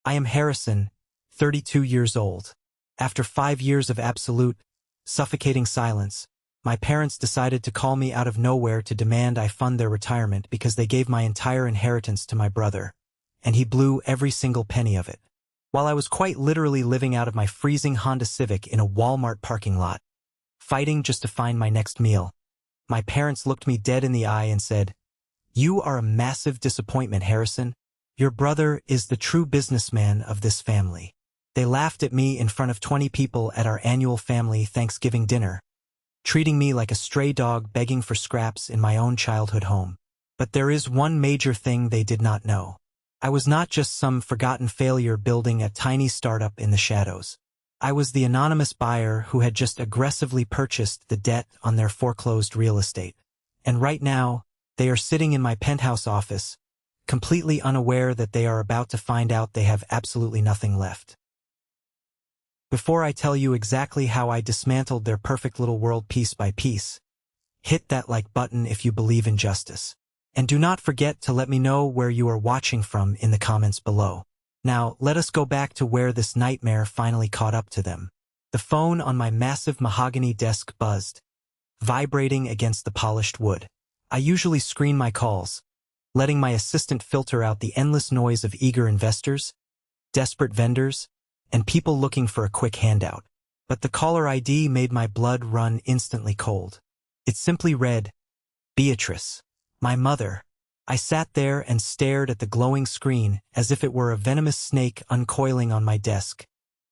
I am Harrison, 32 years old. After 5 years of absolute, suffocating silence, my parents decided to call me out of nowhere to demand I fund their retirement because they gave my entire inheritance to my brother, and he blew every single penny of it. While I was quite literally living out of my freezing Honda Civic in a Walmart parking lot, fighting just to find my next meal, my parents looked me dead in the eye and said, "You are a massive disappointment, Harrison. Your brother is the true businessman of this family." They laughed at me in front of 20 people at our annual family Thanksgiving dinner, treating me like a stray dog begging for scraps in my own childhood home. But there is one major thing they did not know. I was not just some forgotten failure building a tiny startup in the shadows. I was the anonymous buyer who had just aggressively purchased the debt on their foreclosed real estate. And right now, they are sitting in my penthouse office, completely unaware that they are about to find out they have absolutely nothing left. Before I tell you exactly how I dismantled their perfect little world piece by piece, hit that like button if you believe in justice. And do not forget to let me know where you are watching from in the comments below. Now, let us go back to where this nightmare finally caught up to them. The phone on my massive mahogany desk buzzed, vibrating against the polished wood. I usually screen my calls, letting my assistant filter out the endless noise of eager investors, desperate vendors, and people looking for a quick handout. But the caller ID made my blood run instantly cold. It simply read, "Beatrice, my mother." I sat there and stared at the glowing screen as if it were a venomous snake uncoiling on my desk,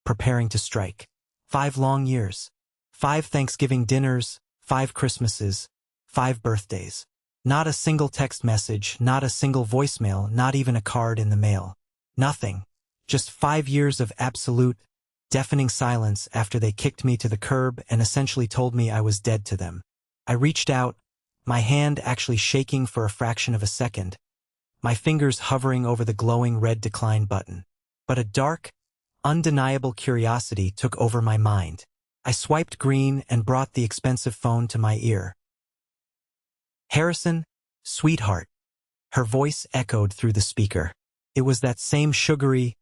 preparing to strike. 5 long years. 5 Thanksgiving dinners, 5 Christmases, 5 birthdays. Not a single text message, not a single voicemail, not even a card in the mail. Nothing. Just 5 years of absolute, deafening silence after they kicked me to the curb and essentially told me I was dead to them. I reached out, my hand actually shaking for a fraction of a second, my fingers hovering over the glowing red decline button. But a dark, undeniable curiosity took over my mind. I swiped green and brought the expensive phone to my ear. "Harrison, sweetheart." Her voice echoed through the speaker. It was that same sugary,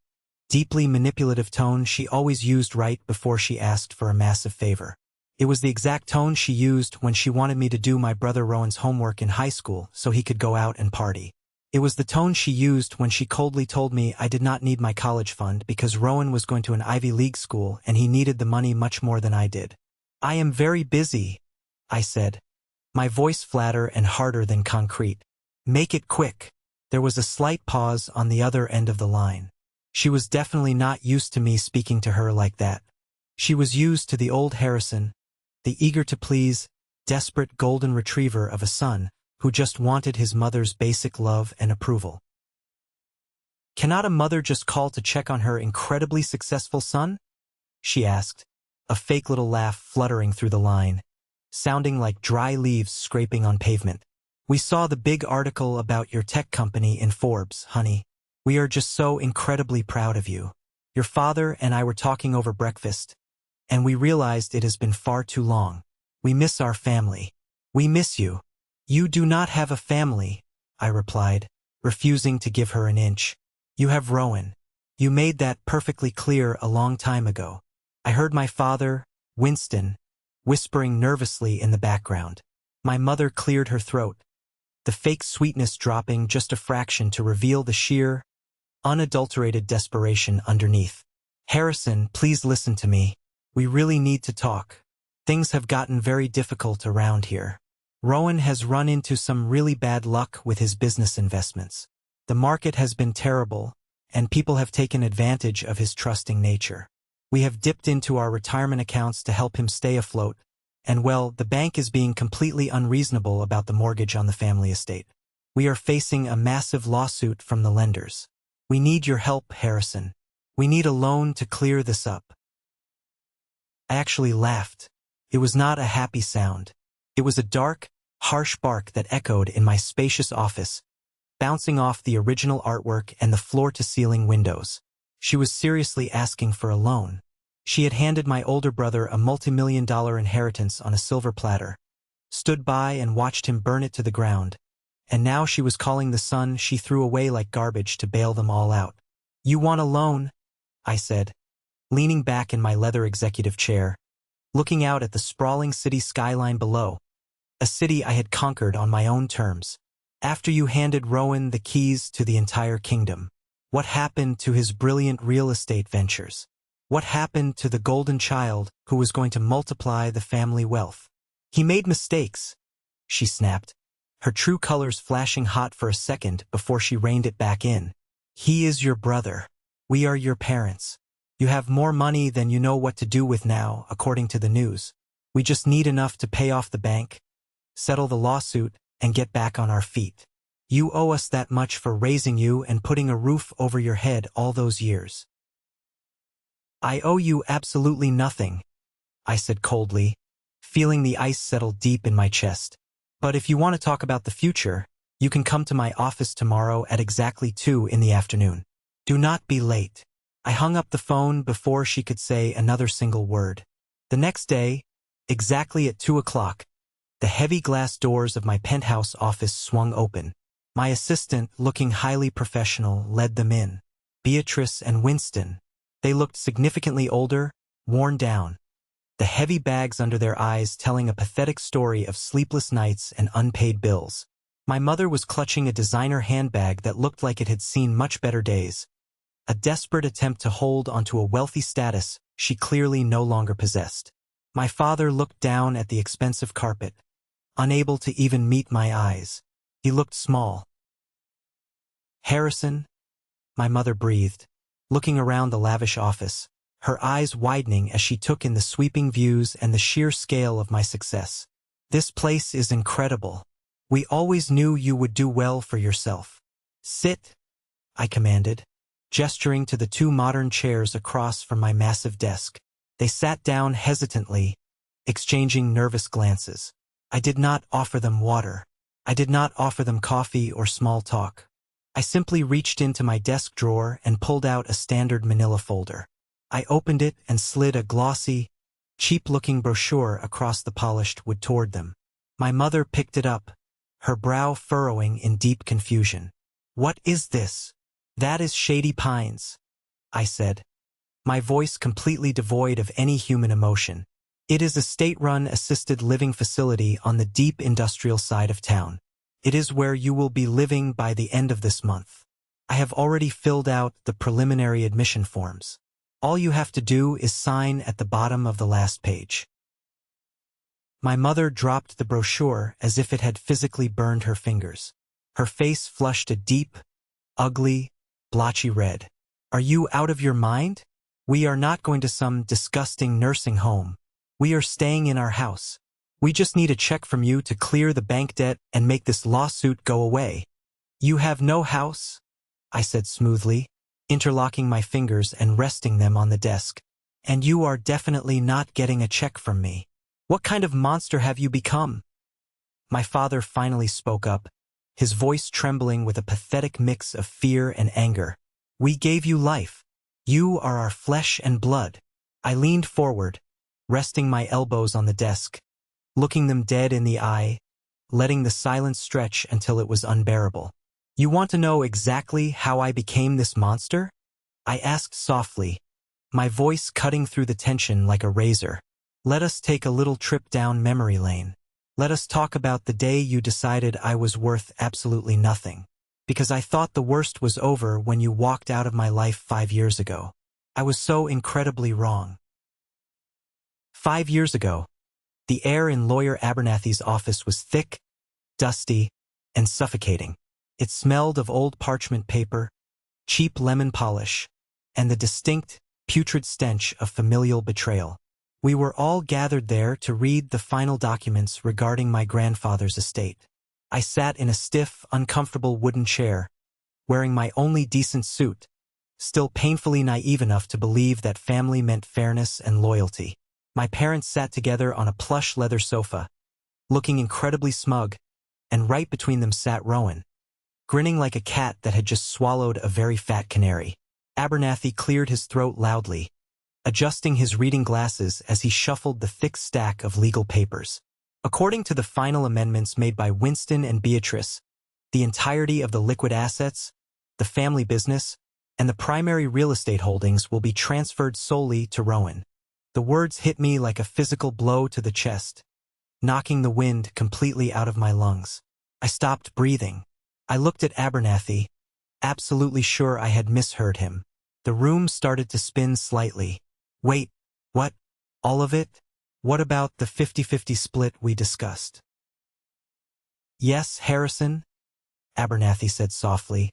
deeply manipulative tone she always used right before she asked for a massive favor. It was the exact tone she used when she wanted me to do my brother Rowan's homework in high school so he could go out and party. It was the tone she used when she coldly told me I did not need my college fund because Rowan was going to an Ivy League school and he needed the money much more than I did. "I am very busy," I said, my voice flatter and harder than concrete. "Make it quick." There was a slight pause on the other end of the line. She was definitely not used to me speaking to her like that. She was used to the old Harrison, the eager-to-please, desperate golden retriever of a son who just wanted his mother's basic love and approval. "Cannot a mother just call to check on her incredibly successful son?" she asked, a fake little laugh fluttering through the line, sounding like dry leaves scraping on pavement. "We saw the big article about your tech company in Forbes, honey. We are just so incredibly proud of you. Your father and I were talking over breakfast, and we realized it has been far too long. We miss our family. We miss you." "You do not have a family," I replied, refusing to give her an inch. "You have Rowan. You made that perfectly clear a long time ago." I heard my father, Winston, whispering nervously in the background. My mother cleared her throat, the fake sweetness dropping just a fraction to reveal the sheer, unadulterated desperation underneath. "Harrison, please listen to me. We really need to talk. Things have gotten very difficult around here. Rowan has run into some really bad luck with his business investments. The market has been terrible, and people have taken advantage of his trusting nature. We have dipped into our retirement accounts to help him stay afloat, and well, the bank is being completely unreasonable about the mortgage on the family estate. We are facing a massive lawsuit from the lenders. We need your help, Harrison. We need a loan to clear this up." I actually laughed. It was not a happy sound. It was a dark, harsh bark that echoed in my spacious office, bouncing off the original artwork and the floor-to-ceiling windows. She was seriously asking for a loan. She had handed my older brother a multi-million-dollar inheritance on a silver platter, stood by and watched him burn it to the ground, and now she was calling the son she threw away like garbage to bail them all out. You want a loan? I said, leaning back in my leather executive chair, looking out at the sprawling city skyline below, a city I had conquered on my own terms. After you handed Rowan the keys to the entire kingdom, what happened to his brilliant real estate ventures? What happened to the golden child who was going to multiply the family wealth? He made mistakes, she snapped, her true colors flashing hot for a second before she reined it back in. He is your brother. We are your parents. You have more money than you know what to do with now, according to the news. We just need enough to pay off the bank, settle the lawsuit, and get back on our feet. You owe us that much for raising you and putting a roof over your head all those years. I owe you absolutely nothing, I said coldly, feeling the ice settle deep in my chest. But if you want to talk about the future, you can come to my office tomorrow at exactly 2 in the afternoon. Do not be late. I hung up the phone before she could say another single word. The next day, exactly at 2 o'clock, the heavy glass doors of my penthouse office swung open. My assistant, looking highly professional, led them in. Beatrice and Winston. They looked significantly older, worn down, the heavy bags under their eyes telling a pathetic story of sleepless nights and unpaid bills. My mother was clutching a designer handbag that looked like it had seen much better days, a desperate attempt to hold onto a wealthy status she clearly no longer possessed. My father looked down at the expensive carpet, unable to even meet my eyes. He looked small. Harrison, my mother breathed, looking around the lavish office, her eyes widening as she took in the sweeping views and the sheer scale of my success. This place is incredible. We always knew you would do well for yourself. Sit, I commanded, gesturing to the 2 modern chairs across from my massive desk. They sat down hesitantly, exchanging nervous glances. I did not offer them water. I did not offer them coffee or small talk. I simply reached into my desk drawer and pulled out a standard manila folder. I opened it and slid a glossy, cheap-looking brochure across the polished wood toward them. My mother picked it up, her brow furrowing in deep confusion. What is this? That is Shady Pines, I said, my voice completely devoid of any human emotion. It is a state-run assisted living facility on the deep industrial side of town. It is where you will be living by the end of this month. I have already filled out the preliminary admission forms. All you have to do is sign at the bottom of the last page. My mother dropped the brochure as if it had physically burned her fingers. Her face flushed a deep, ugly, blotchy red. Are you out of your mind? We are not going to some disgusting nursing home. We are staying in our house. We just need a check from you to clear the bank debt and make this lawsuit go away. You have no house? I said smoothly, interlocking my fingers and resting them on the desk. And you are definitely not getting a check from me. What kind of monster have you become? My father finally spoke up, his voice trembling with a pathetic mix of fear and anger. We gave you life. You are our flesh and blood. I leaned forward, resting my elbows on the desk, looking them dead in the eye, letting the silence stretch until it was unbearable. You want to know exactly how I became this monster? I asked softly, my voice cutting through the tension like a razor. Let us take a little trip down memory lane. Let us talk about the day you decided I was worth absolutely nothing. Because I thought the worst was over when you walked out of my life 5 years ago. I was so incredibly wrong. 5 years ago, the air in Lawyer Abernathy's office was thick, dusty, and suffocating. It smelled of old parchment paper, cheap lemon polish, and the distinct, putrid stench of familial betrayal. We were all gathered there to read the final documents regarding my grandfather's estate. I sat in a stiff, uncomfortable wooden chair, wearing my only decent suit, still painfully naive enough to believe that family meant fairness and loyalty. My parents sat together on a plush leather sofa, looking incredibly smug, and right between them sat Rowan, grinning like a cat that had just swallowed a very fat canary. Abernathy cleared his throat loudly, adjusting his reading glasses as he shuffled the thick stack of legal papers. According to the final amendments made by Winston and Beatrice, the entirety of the liquid assets, the family business, and the primary real estate holdings will be transferred solely to Rowan. The words hit me like a physical blow to the chest, knocking the wind completely out of my lungs. I stopped breathing. I looked at Abernathy, absolutely sure I had misheard him. The room started to spin slightly. Wait, what? All of it? What about the 50-50 split we discussed? Yes, Harrison, Abernathy said softly,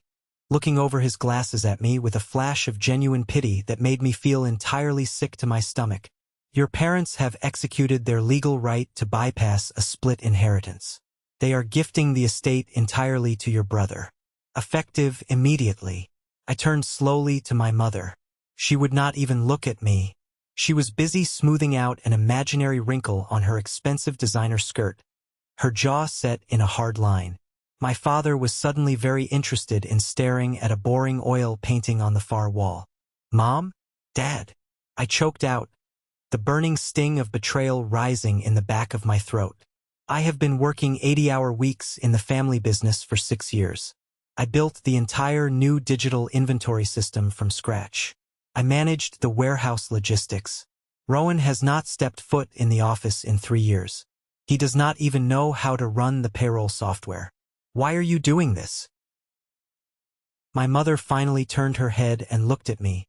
looking over his glasses at me with a flash of genuine pity that made me feel entirely sick to my stomach. Your parents have executed their legal right to bypass a split inheritance. They are gifting the estate entirely to your brother. Effective immediately. I turned slowly to my mother. She would not even look at me. She was busy smoothing out an imaginary wrinkle on her expensive designer skirt, her jaw set in a hard line. My father was suddenly very interested in staring at a boring oil painting on the far wall. Mom? Dad? I choked out, the burning sting of betrayal rising in the back of my throat. I have been working 80-hour weeks in the family business for 6 years. I built the entire new digital inventory system from scratch. I managed the warehouse logistics. Rowan has not stepped foot in the office in 3 years. He does not even know how to run the payroll software. Why are you doing this? My mother finally turned her head and looked at me,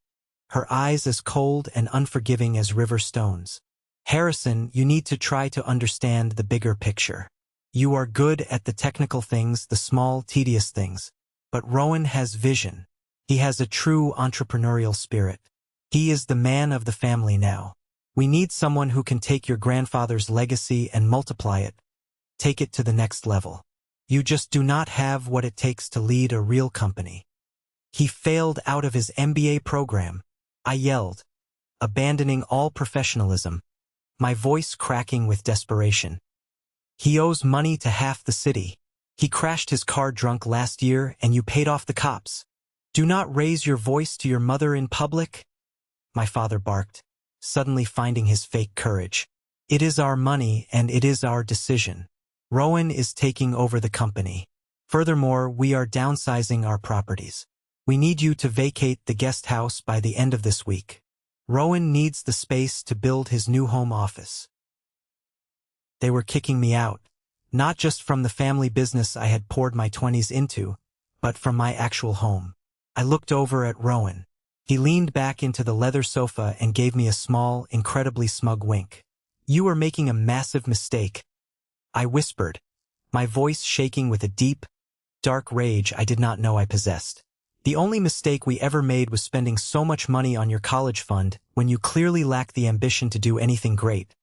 her eyes as cold and unforgiving as river stones. Harrison, you need to try to understand the bigger picture. You are good at the technical things, the small, tedious things. But Rowan has vision. He has a true entrepreneurial spirit. He is the man of the family now. We need someone who can take your grandfather's legacy and multiply it, take it to the next level. You just do not have what it takes to lead a real company. He failed out of his MBA program. I yelled, abandoning all professionalism, my voice cracking with desperation. He owes money to half the city. He crashed his car drunk last year and you paid off the cops. Do not raise your voice to your mother in public, my father barked, suddenly finding his fake courage. It is our money and it is our decision. Rowan is taking over the company. Furthermore, we are downsizing our properties. We need you to vacate the guest house by the end of this week. Rowan needs the space to build his new home office. They were kicking me out, not just from the family business I had poured my 20s into, but from my actual home. I looked over at Rowan. He leaned back into the leather sofa and gave me a small, incredibly smug wink. You are making a massive mistake, I whispered, my voice shaking with a deep, dark rage I did not know I possessed. The only mistake we ever made was spending so much money on your college fund when you clearly lack the ambition to do anything great.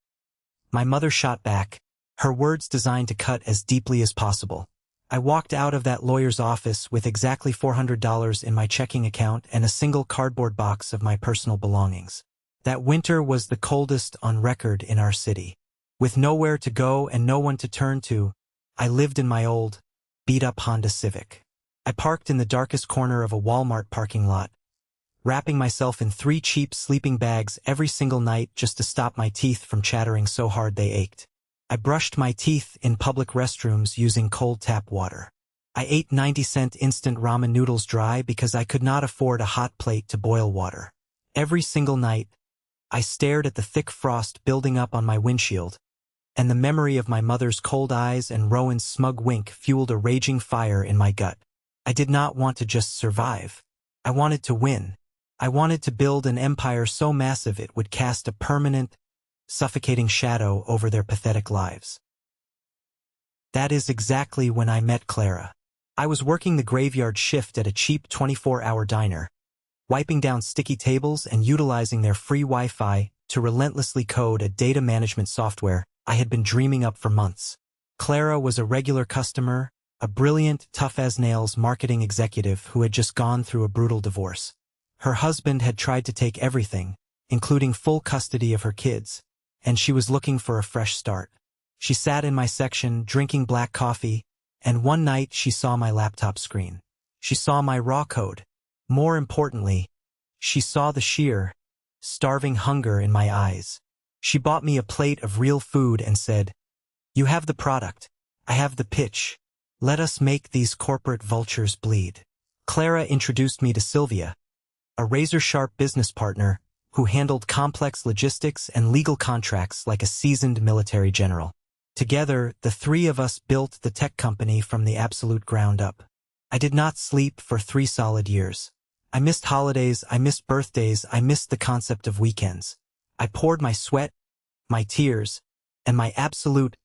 My mother shot back, her words designed to cut as deeply as possible. I walked out of that lawyer's office with exactly $400 in my checking account and a single cardboard box of my personal belongings. That winter was the coldest on record in our city. With nowhere to go and no one to turn to, I lived in my old, beat-up Honda Civic. I parked in the darkest corner of a Walmart parking lot, wrapping myself in 3 cheap sleeping bags every single night just to stop my teeth from chattering so hard they ached. I brushed my teeth in public restrooms using cold tap water. I ate 90-cent instant ramen noodles dry because I could not afford a hot plate to boil water. Every single night, I stared at the thick frost building up on my windshield, and the memory of my mother's cold eyes and Rowan's smug wink fueled a raging fire in my gut. I did not want to just survive. I wanted to win. I wanted to build an empire so massive it would cast a permanent, suffocating shadow over their pathetic lives. That is exactly when I met Clara. I was working the graveyard shift at a cheap 24-hour diner, wiping down sticky tables and utilizing their free Wi-Fi to relentlessly code a data management software I had been dreaming up for months. Clara was a regular customer, a brilliant, tough-as-nails marketing executive who had just gone through a brutal divorce. Her husband had tried to take everything, including full custody of her kids, and she was looking for a fresh start. She sat in my section, drinking black coffee, and one night she saw my laptop screen. She saw my raw code. More importantly, she saw the sheer, starving hunger in my eyes. She bought me a plate of real food and said, "You have the product. I have the pitch. Let us make these corporate vultures bleed." Clara introduced me to Sylvia, a razor-sharp business partner who handled complex logistics and legal contracts like a seasoned military general. Together, the three of us built the tech company from the absolute ground up. I did not sleep for 3 solid years. I missed holidays, I missed birthdays, I missed the concept of weekends. I poured my sweat, my tears, and my absolute,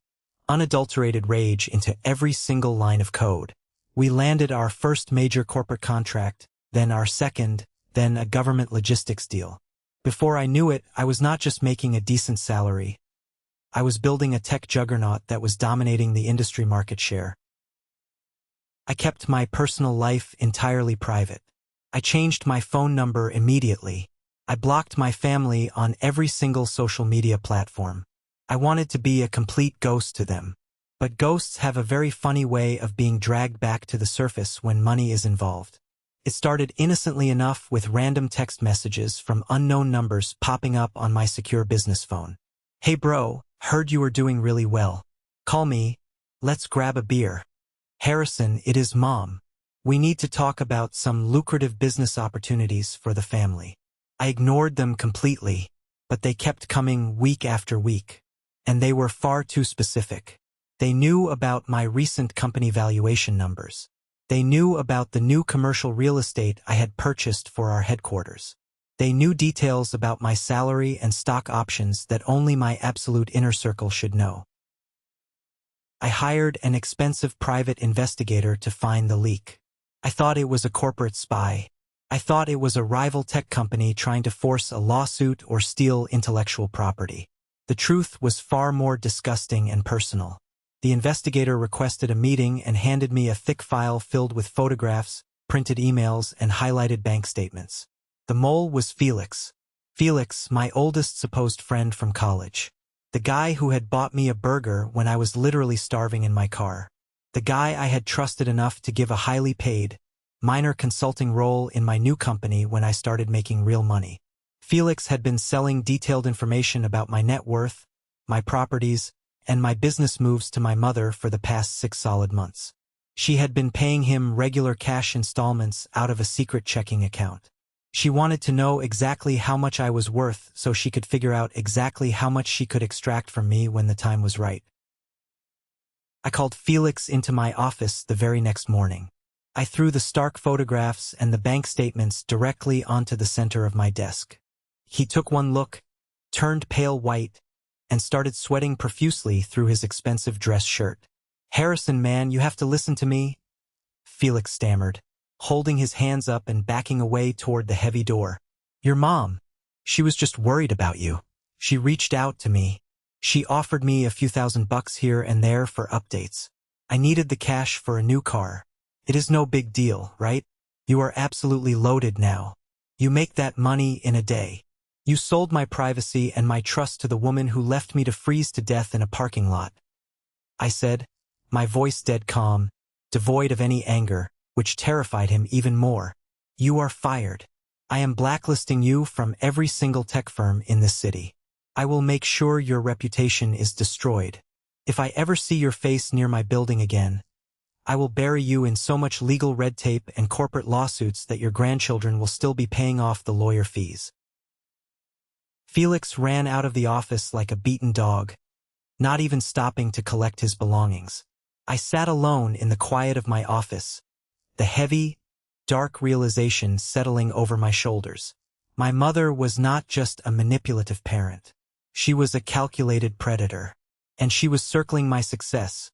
unadulterated rage into every single line of code. We landed our first major corporate contract, then our second, then a government logistics deal. Before I knew it, I was not just making a decent salary. I was building a tech juggernaut that was dominating the industry market share. I kept my personal life entirely private. I changed my phone number immediately. I blocked my family on every single social media platform. I wanted to be a complete ghost to them. But ghosts have a very funny way of being dragged back to the surface when money is involved. It started innocently enough with random text messages from unknown numbers popping up on my secure business phone. "Hey bro, heard you are doing really well. Call me, let's grab a beer. Harrison, it is Mom. We need to talk about some lucrative business opportunities for the family." I ignored them completely, but they kept coming week after week. And they were far too specific. They knew about my recent company valuation numbers. They knew about the new commercial real estate I had purchased for our headquarters. They knew details about my salary and stock options that only my absolute inner circle should know. I hired an expensive private investigator to find the leak. I thought it was a corporate spy. I thought it was a rival tech company trying to force a lawsuit or steal intellectual property. The truth was far more disgusting and personal. The investigator requested a meeting and handed me a thick file filled with photographs, printed emails, and highlighted bank statements. The mole was Felix. Felix, my oldest supposed friend from college. The guy who had bought me a burger when I was literally starving in my car. The guy I had trusted enough to give a highly paid, minor consulting role in my new company when I started making real money. Felix had been selling detailed information about my net worth, my properties, and my business moves to my mother for the past 6 solid months. She had been paying him regular cash installments out of a secret checking account. She wanted to know exactly how much I was worth so she could figure out exactly how much she could extract from me when the time was right. I called Felix into my office the very next morning. I threw the stark photographs and the bank statements directly onto the center of my desk. He took one look, turned pale white, and started sweating profusely through his expensive dress shirt. "Harrison, man, you have to listen to me," Felix stammered, holding his hands up and backing away toward the heavy door. "Your mom. She was just worried about you. She reached out to me. She offered me a few $1,000 here and there for updates. I needed the cash for a new car. It is no big deal, right? You are absolutely loaded now. You make that money in a day. You sold my privacy and my trust to the woman who left me to freeze to death in a parking lot," I said, my voice dead calm, devoid of any anger, which terrified him even more. "You are fired. I am blacklisting you from every single tech firm in this city. I will make sure your reputation is destroyed. If I ever see your face near my building again, I will bury you in so much legal red tape and corporate lawsuits that your grandchildren will still be paying off the lawyer fees." Felix ran out of the office like a beaten dog, not even stopping to collect his belongings. I sat alone in the quiet of my office, the heavy, dark realization settling over my shoulders. My mother was not just a manipulative parent. She was a calculated predator, and she was circling my success,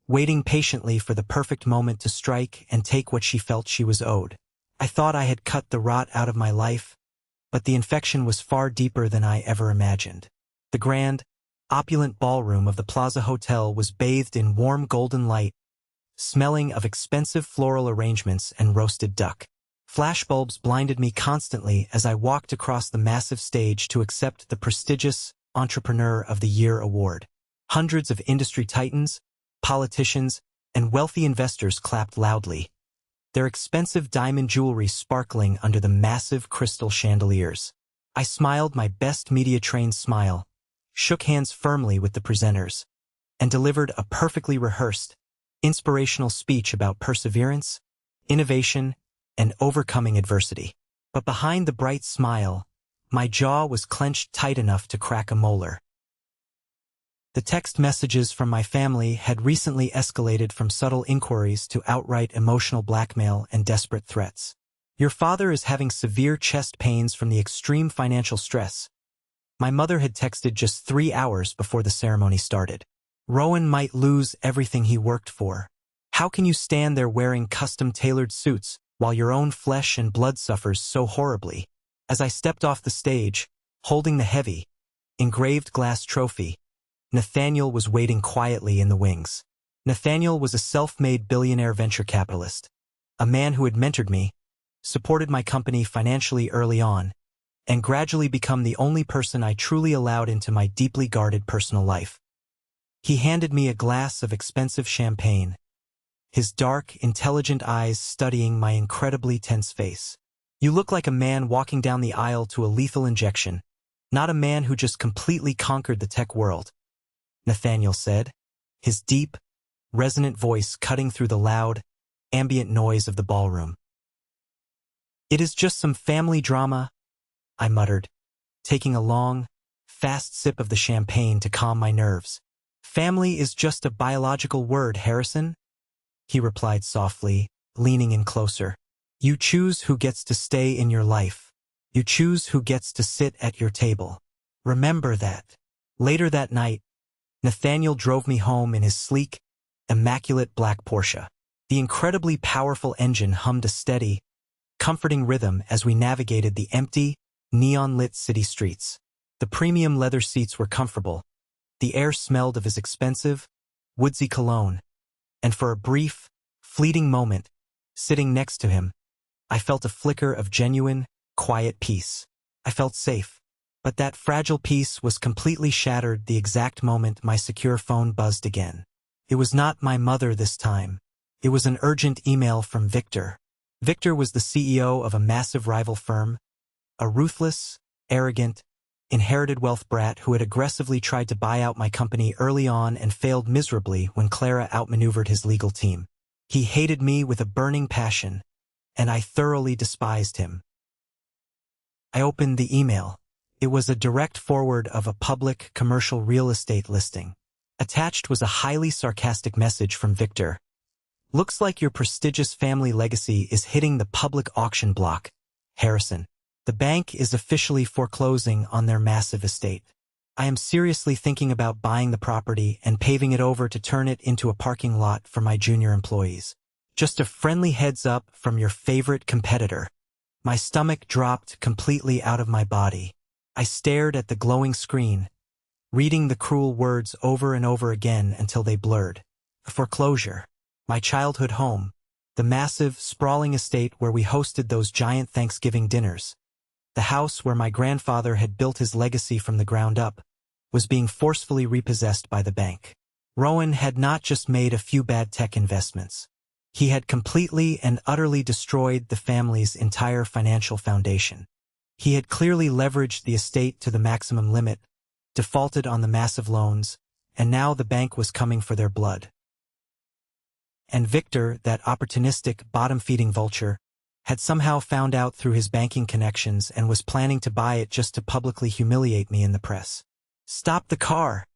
waiting patiently for the perfect moment to strike and take what she felt she was owed. I thought I had cut the rot out of my life, but the infection was far deeper than I ever imagined. The grand, opulent ballroom of the Plaza Hotel was bathed in warm golden light, smelling of expensive floral arrangements and roasted duck. Flashbulbs blinded me constantly as I walked across the massive stage to accept the prestigious Entrepreneur of the Year award. Hundreds of industry titans, politicians, and wealthy investors clapped loudly, their expensive diamond jewelry sparkling under the massive crystal chandeliers. I smiled my best media-trained smile, shook hands firmly with the presenters, and delivered a perfectly rehearsed, inspirational speech about perseverance, innovation, and overcoming adversity. But behind the bright smile, my jaw was clenched tight enough to crack a molar. The text messages from my family had recently escalated from subtle inquiries to outright emotional blackmail and desperate threats. Your father is having severe chest pains from the extreme financial stress. My mother had texted just 3 hours before the ceremony started. Rowan might lose everything he worked for. How can you stand there wearing custom-tailored suits while your own flesh and blood suffers so horribly? As I stepped off the stage, holding the heavy, engraved glass trophy, Nathaniel was waiting quietly in the wings. Nathaniel was a self-made billionaire venture capitalist, a man who had mentored me, supported my company financially early on, and gradually become the only person I truly allowed into my deeply guarded personal life. He handed me a glass of expensive champagne, his dark, intelligent eyes studying my incredibly tense face. You look like a man walking down the aisle to a lethal injection, not a man who just completely conquered the tech world, Nathaniel said, his deep, resonant voice cutting through the loud, ambient noise of the ballroom. It is just some family drama, I muttered, taking a long, fast sip of the champagne to calm my nerves. Family is just a biological word, Harrison, he replied softly, leaning in closer. You choose who gets to stay in your life. You choose who gets to sit at your table. Remember that. Later that night, Nathaniel drove me home in his sleek, immaculate black Porsche. The incredibly powerful engine hummed a steady, comforting rhythm as we navigated the empty, neon-lit city streets. The premium leather seats were comfortable. The air smelled of his expensive, woodsy cologne, and for a brief, fleeting moment, sitting next to him, I felt a flicker of genuine, quiet peace. I felt safe. But that fragile peace was completely shattered the exact moment my secure phone buzzed again. It was not my mother this time. It was an urgent email from Victor. Victor was the CEO of a massive rival firm, a ruthless, arrogant, inherited wealth brat who had aggressively tried to buy out my company early on and failed miserably when Clara outmaneuvered his legal team. He hated me with a burning passion, and I thoroughly despised him. I opened the email. It was a direct forward of a public commercial real estate listing. Attached was a highly sarcastic message from Victor. Looks like your prestigious family legacy is hitting the public auction block, Harrison. The bank is officially foreclosing on their massive estate. I am seriously thinking about buying the property and paving it over to turn it into a parking lot for my junior employees. Just a friendly heads up from your favorite competitor. My stomach dropped completely out of my body. I stared at the glowing screen, reading the cruel words over and over again until they blurred. The foreclosure. My childhood home. The massive, sprawling estate where we hosted those giant Thanksgiving dinners. The house where my grandfather had built his legacy from the ground up was being forcefully repossessed by the bank. Rowan had not just made a few bad tech investments. He had completely and utterly destroyed the family's entire financial foundation. He had clearly leveraged the estate to the maximum limit, defaulted on the massive loans, and now the bank was coming for their blood. And Victor, that opportunistic, bottom-feeding vulture, had somehow found out through his banking connections and was planning to buy it just to publicly humiliate me in the press. "Stop the car,"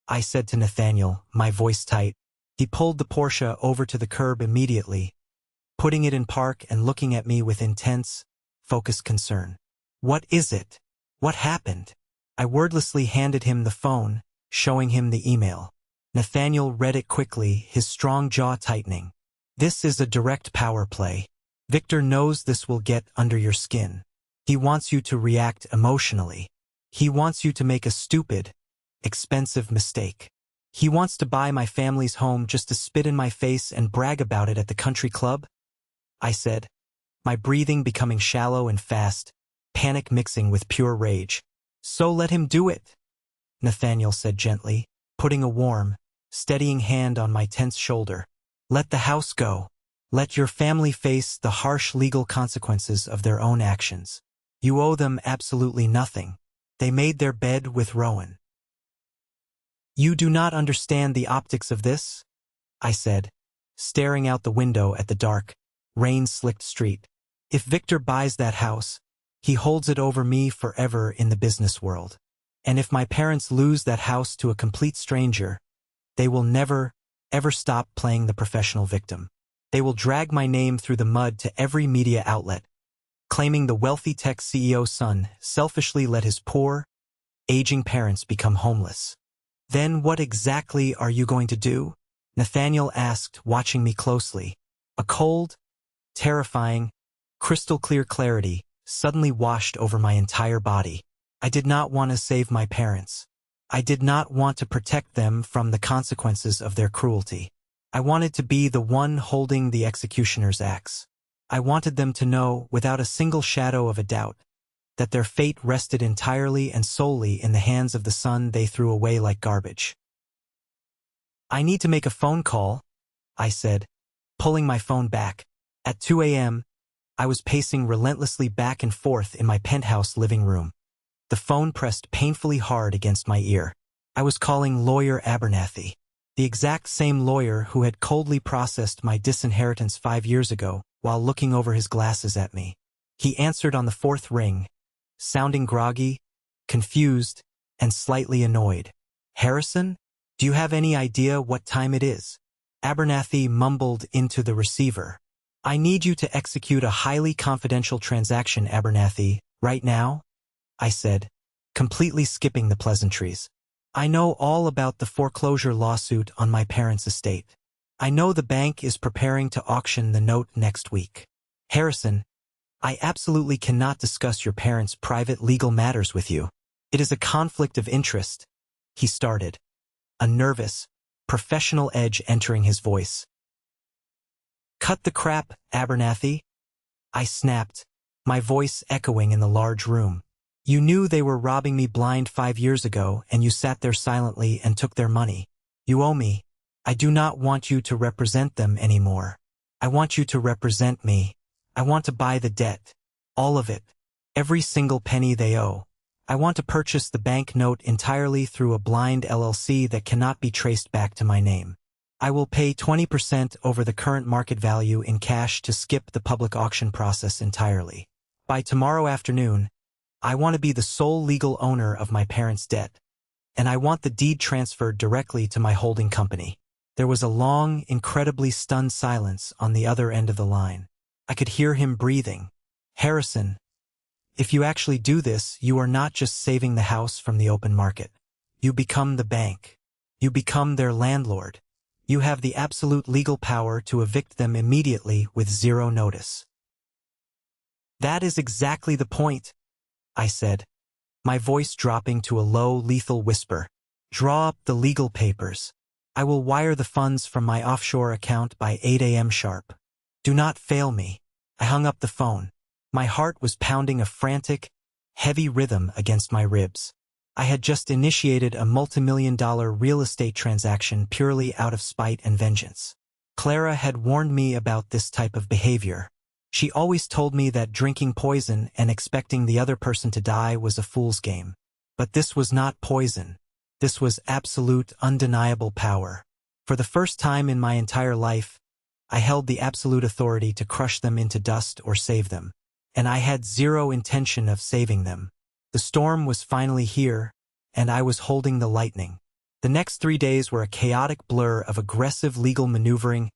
I said to Nathaniel, my voice tight. He pulled the Porsche over to the curb immediately, putting it in park and looking at me with intense, focused concern. "What is it? What happened?" I wordlessly handed him the phone, showing him the email. Nathaniel read it quickly, his strong jaw tightening. "This is a direct power play. Victor knows this will get under your skin. He wants you to react emotionally. He wants you to make a stupid, expensive mistake. He wants to buy my family's home just to spit in my face and brag about it at the country club," I said, my breathing becoming shallow and fast, panic mixing with pure rage. "So let him do it," Nathaniel said gently, putting a warm, steadying hand on my tense shoulder. "Let the house go. Let your family face the harsh legal consequences of their own actions. You owe them absolutely nothing. They made their bed with Rowan." "You do not understand the optics of this," I said, staring out the window at the dark, rain-slicked street. "If Victor buys that house, He holds it over me forever in the business world. And if my parents lose that house to a complete stranger, they will never, ever stop playing the professional victim. They will drag my name through the mud to every media outlet, claiming the wealthy tech CEO's son selfishly let his poor, aging parents become homeless. Then what exactly are you going to do? Nathaniel asked, watching me closely. A cold, terrifying, crystal-clear clarity suddenly washed over my entire body. I did not want to save my parents. I did not want to protect them from the consequences of their cruelty. I wanted to be the one holding the executioner's axe. I wanted them to know, without a single shadow of a doubt, that their fate rested entirely and solely in the hands of the son they threw away like garbage. I need to make a phone call, I said, pulling my phone back. At 2 a.m., I was pacing relentlessly back and forth in my penthouse living room. The phone pressed painfully hard against my ear. I was calling Lawyer Abernathy, the exact same lawyer who had coldly processed my disinheritance 5 years ago while looking over his glasses at me. He answered on the fourth ring, sounding groggy, confused, and slightly annoyed. Harrison? Do you have any idea what time it is? Abernathy mumbled into the receiver. I need you to execute a highly confidential transaction, Abernathy, right now? I said, completely skipping the pleasantries. I know all about the foreclosure lawsuit on my parents' estate. I know the bank is preparing to auction the note next week. Harrison, I absolutely cannot discuss your parents' private legal matters with you. It is a conflict of interest, he started, a nervous, professional edge entering his voice. Cut the crap, Abernathy, I snapped, my voice echoing in the large room. You knew they were robbing me blind 5 years ago, and you sat there silently and took their money. You owe me. I do not want you to represent them anymore. I want you to represent me. I want to buy the debt. All of it. Every single penny they owe. I want to purchase the bank note entirely through a blind LLC that cannot be traced back to my name. I will pay 20% over the current market value in cash to skip the public auction process entirely. By tomorrow afternoon, I want to be the sole legal owner of my parents' debt, and I want the deed transferred directly to my holding company. There was a long, incredibly stunned silence on the other end of the line. I could hear him breathing. Harrison, if you actually do this, you are not just saving the house from the open market. You become the bank. You become their landlord. You have the absolute legal power to evict them immediately with zero notice. That is exactly the point, I said, my voice dropping to a low, lethal whisper. Draw up the legal papers. I will wire the funds from my offshore account by 8 a.m. sharp. Do not fail me. I hung up the phone. My heart was pounding a frantic, heavy rhythm against my ribs. I had just initiated a multimillion-dollar real estate transaction purely out of spite and vengeance. Clara had warned me about this type of behavior. She always told me that drinking poison and expecting the other person to die was a fool's game. But this was not poison. This was absolute, undeniable power. For the first time in my entire life, I held the absolute authority to crush them into dust or save them. And I had zero intention of saving them. The storm was finally here, and I was holding the lightning. The next 3 days were a chaotic blur of aggressive legal maneuvering,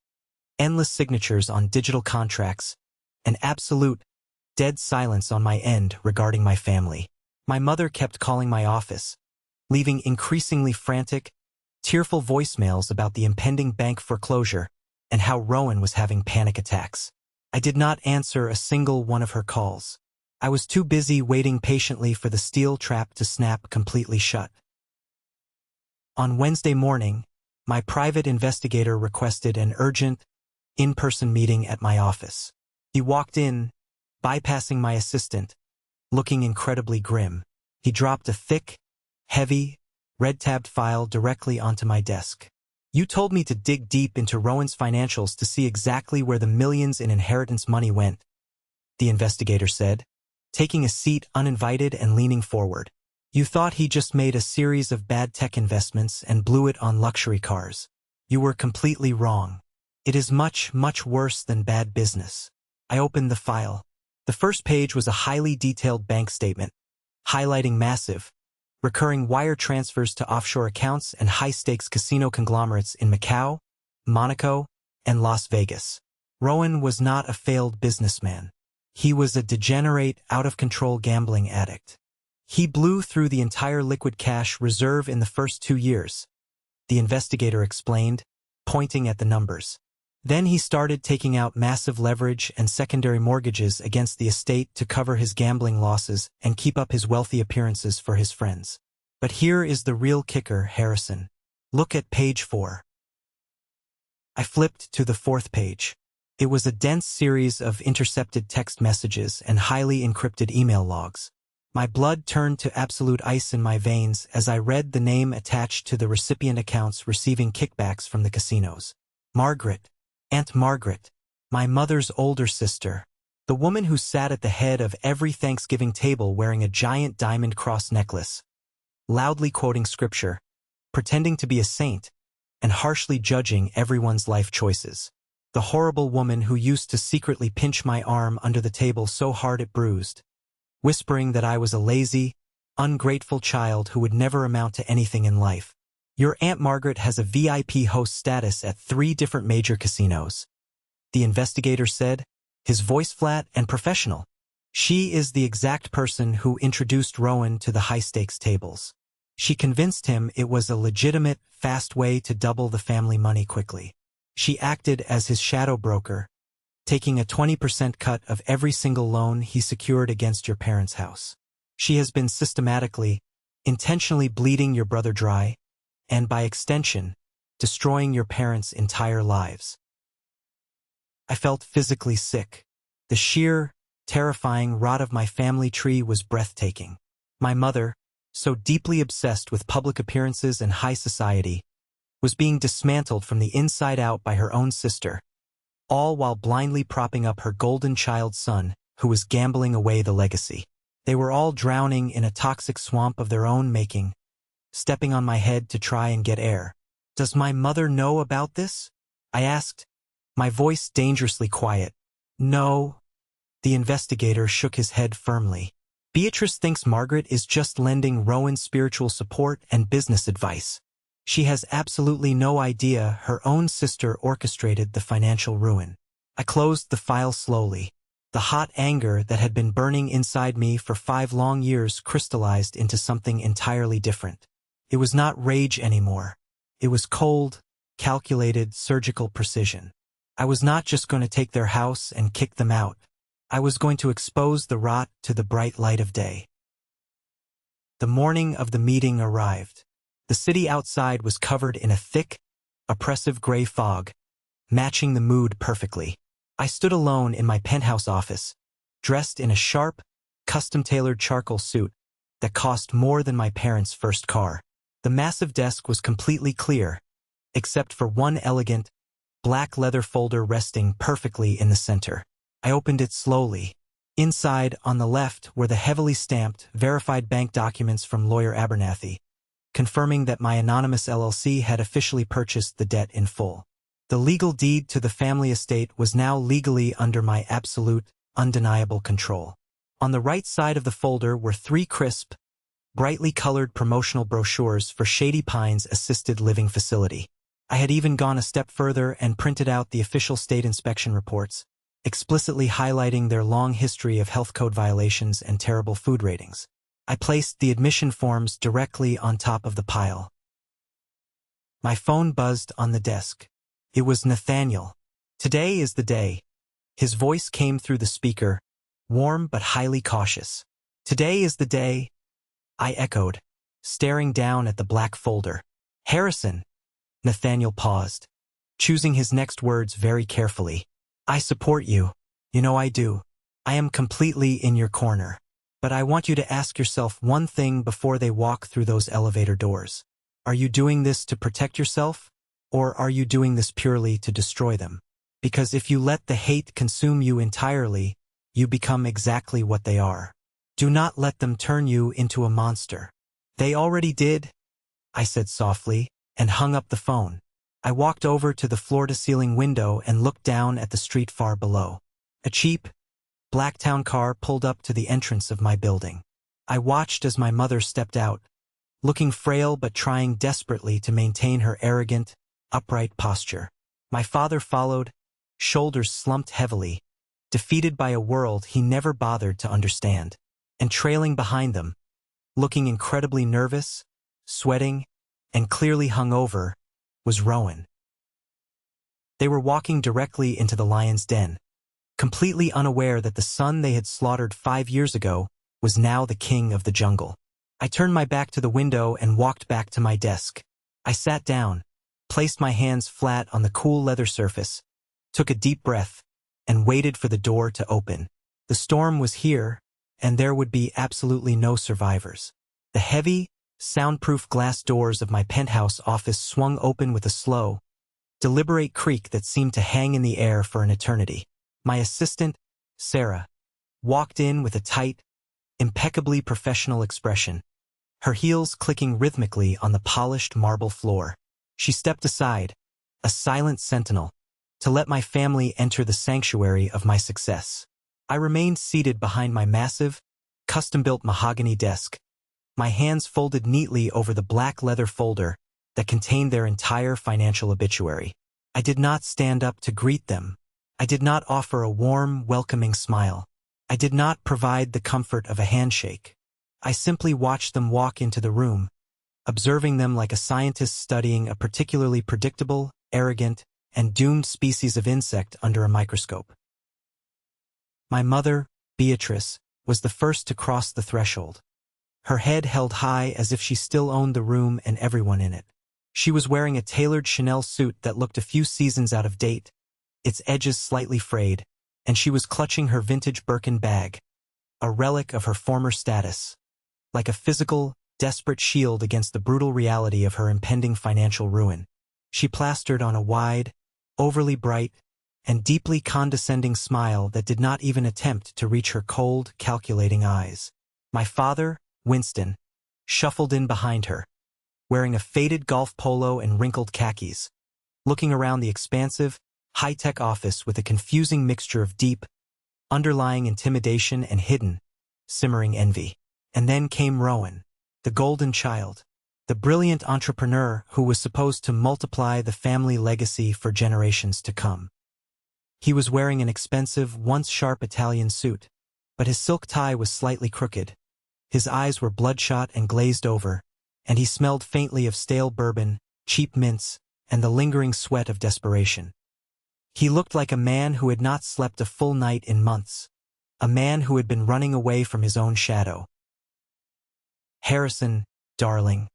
endless signatures on digital contracts, and absolute, dead silence on my end regarding my family. My mother kept calling my office, leaving increasingly frantic, tearful voicemails about the impending bank foreclosure and how Rowan was having panic attacks. I did not answer a single one of her calls. I was too busy waiting patiently for the steel trap to snap completely shut. On Wednesday morning, my private investigator requested an urgent, in-person meeting at my office. He walked in, bypassing my assistant, looking incredibly grim. He dropped a thick, heavy, red-tabbed file directly onto my desk. You told me to dig deep into Rowan's financials to see exactly where the millions in inheritance money went, the investigator said, taking a seat uninvited and leaning forward. You thought he just made a series of bad tech investments and blew it on luxury cars. You were completely wrong. It is much, much worse than bad business. I opened the file. The first page was a highly detailed bank statement, highlighting massive, recurring wire transfers to offshore accounts and high-stakes casino conglomerates in Macau, Monaco, and Las Vegas. Rowan was not a failed businessman. He was a degenerate, out-of-control gambling addict. He blew through the entire liquid cash reserve in the first 2 years, the investigator explained, pointing at the numbers. Then he started taking out massive leverage and secondary mortgages against the estate to cover his gambling losses and keep up his wealthy appearances for his friends. But here is the real kicker, Harrison. Look at page 4. I flipped to the 4th page. It was a dense series of intercepted text messages and highly encrypted email logs. My blood turned to absolute ice in my veins as I read the name attached to the recipient accounts receiving kickbacks from the casinos. Margaret. Aunt Margaret. My mother's older sister. The woman who sat at the head of every Thanksgiving table wearing a giant diamond cross necklace, loudly quoting scripture, pretending to be a saint, and harshly judging everyone's life choices. The horrible woman who used to secretly pinch my arm under the table so hard it bruised, whispering that I was a lazy, ungrateful child who would never amount to anything in life. Your Aunt Margaret has a VIP host status at 3 different major casinos, the investigator said, his voice flat and professional. She is the exact person who introduced Rowan to the high-stakes tables. She convinced him it was a legitimate, fast way to double the family money quickly. She acted as his shadow broker, taking a 20% cut of every single loan he secured against your parents' house. She has been systematically, intentionally bleeding your brother dry, and by extension, destroying your parents' entire lives. I felt physically sick. The sheer, terrifying rot of my family tree was breathtaking. My mother, so deeply obsessed with public appearances and high society, was being dismantled from the inside out by her own sister, all while blindly propping up her golden child son, who was gambling away the legacy. They were all drowning in a toxic swamp of their own making, stepping on my head to try and get air. Does my mother know about this? I asked, my voice dangerously quiet. No. The investigator shook his head firmly. Beatrice thinks Margaret is just lending Rowan spiritual support and business advice. She has absolutely no idea her own sister orchestrated the financial ruin. I closed the file slowly. The hot anger that had been burning inside me for 5 long years crystallized into something entirely different. It was not rage anymore. It was cold, calculated, surgical precision. I was not just going to take their house and kick them out. I was going to expose the rot to the bright light of day. The morning of the meeting arrived. The city outside was covered in a thick, oppressive gray fog, matching the mood perfectly. I stood alone in my penthouse office, dressed in a sharp, custom-tailored charcoal suit that cost more than my parents' first car. The massive desk was completely clear, except for one elegant, black leather folder resting perfectly in the center. I opened it slowly. Inside, on the left, were the heavily stamped, verified bank documents from lawyer Abernathy, confirming that my anonymous LLC had officially purchased the debt in full. The legal deed to the family estate was now legally under my absolute, undeniable control. On the right side of the folder were 3 crisp, brightly colored promotional brochures for Shady Pines Assisted Living Facility. I had even gone a step further and printed out the official state inspection reports, explicitly highlighting their long history of health code violations and terrible food ratings. I placed the admission forms directly on top of the pile. My phone buzzed on the desk. It was Nathaniel. Today is the day. His voice came through the speaker, warm but highly cautious. Today is the day, I echoed, staring down at the black folder. Harrison. Nathaniel paused, choosing his next words very carefully. I support you. You know I do. I am completely in your corner. But I want you to ask yourself one thing before they walk through those elevator doors. Are you doing this to protect yourself? Or are you doing this purely to destroy them? Because if you let the hate consume you entirely, you become exactly what they are. Do not let them turn you into a monster. They already did, I said softly, and hung up the phone. I walked over to the floor-to-ceiling window and looked down at the street far below. A cheap, Blacktown car pulled up to the entrance of my building. I watched as my mother stepped out, looking frail but trying desperately to maintain her arrogant, upright posture. My father followed, shoulders slumped heavily, defeated by a world he never bothered to understand. And trailing behind them, looking incredibly nervous, sweating, and clearly hungover, was Rowan. They were walking directly into the lion's den, completely unaware that the son they had slaughtered 5 years ago was now the king of the jungle. I turned my back to the window and walked back to my desk. I sat down, placed my hands flat on the cool leather surface, took a deep breath, and waited for the door to open. The storm was here, and there would be absolutely no survivors. The heavy, soundproof glass doors of my penthouse office swung open with a slow, deliberate creak that seemed to hang in the air for an eternity. My assistant, Sarah, walked in with a tight, impeccably professional expression, her heels clicking rhythmically on the polished marble floor. She stepped aside, a silent sentinel, to let my family enter the sanctuary of my success. I remained seated behind my massive, custom-built mahogany desk, my hands folded neatly over the black leather folder that contained their entire financial obituary. I did not stand up to greet them. I did not offer a warm, welcoming smile. I did not provide the comfort of a handshake. I simply watched them walk into the room, observing them like a scientist studying a particularly predictable, arrogant, and doomed species of insect under a microscope. My mother, Beatrice, was the first to cross the threshold. Her head held high as if she still owned the room and everyone in it. She was wearing a tailored Chanel suit that looked a few seasons out of date, its edges slightly frayed, and she was clutching her vintage Birkin bag, a relic of her former status, like a physical, desperate shield against the brutal reality of her impending financial ruin. She plastered on a wide, overly bright, and deeply condescending smile that did not even attempt to reach her cold, calculating eyes. My father, Winston, shuffled in behind her, wearing a faded golf polo and wrinkled khakis, looking around the expansive, high-tech office with a confusing mixture of deep, underlying intimidation and hidden, simmering envy. And then came Rowan, the golden child, the brilliant entrepreneur who was supposed to multiply the family legacy for generations to come. He was wearing an expensive, once-sharp Italian suit, but his silk tie was slightly crooked. His eyes were bloodshot and glazed over, and he smelled faintly of stale bourbon, cheap mints, and the lingering sweat of desperation. He looked like a man who had not slept a full night in months, a man who had been running away from his own shadow. "Harrison, darling,"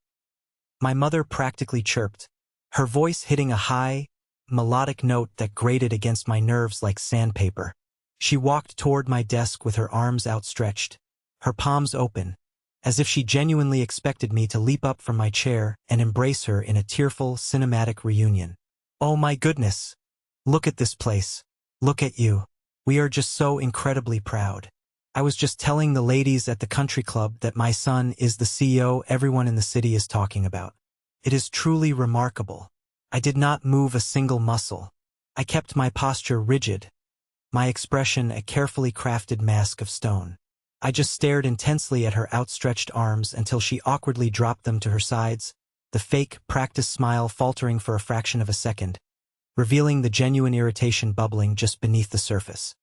my mother practically chirped, her voice hitting a high, melodic note that grated against my nerves like sandpaper. She walked toward my desk with her arms outstretched, her palms open, as if she genuinely expected me to leap up from my chair and embrace her in a tearful, cinematic reunion. "Oh my goodness! Look at this place. Look at you. We are just so incredibly proud. I was just telling the ladies at the country club that my son is the CEO everyone in the city is talking about. It is truly remarkable." I did not move a single muscle. I kept my posture rigid, my expression a carefully crafted mask of stone. I just stared intensely at her outstretched arms until she awkwardly dropped them to her sides, the fake, practiced smile faltering for a fraction of a second, revealing the genuine irritation bubbling just beneath the surface.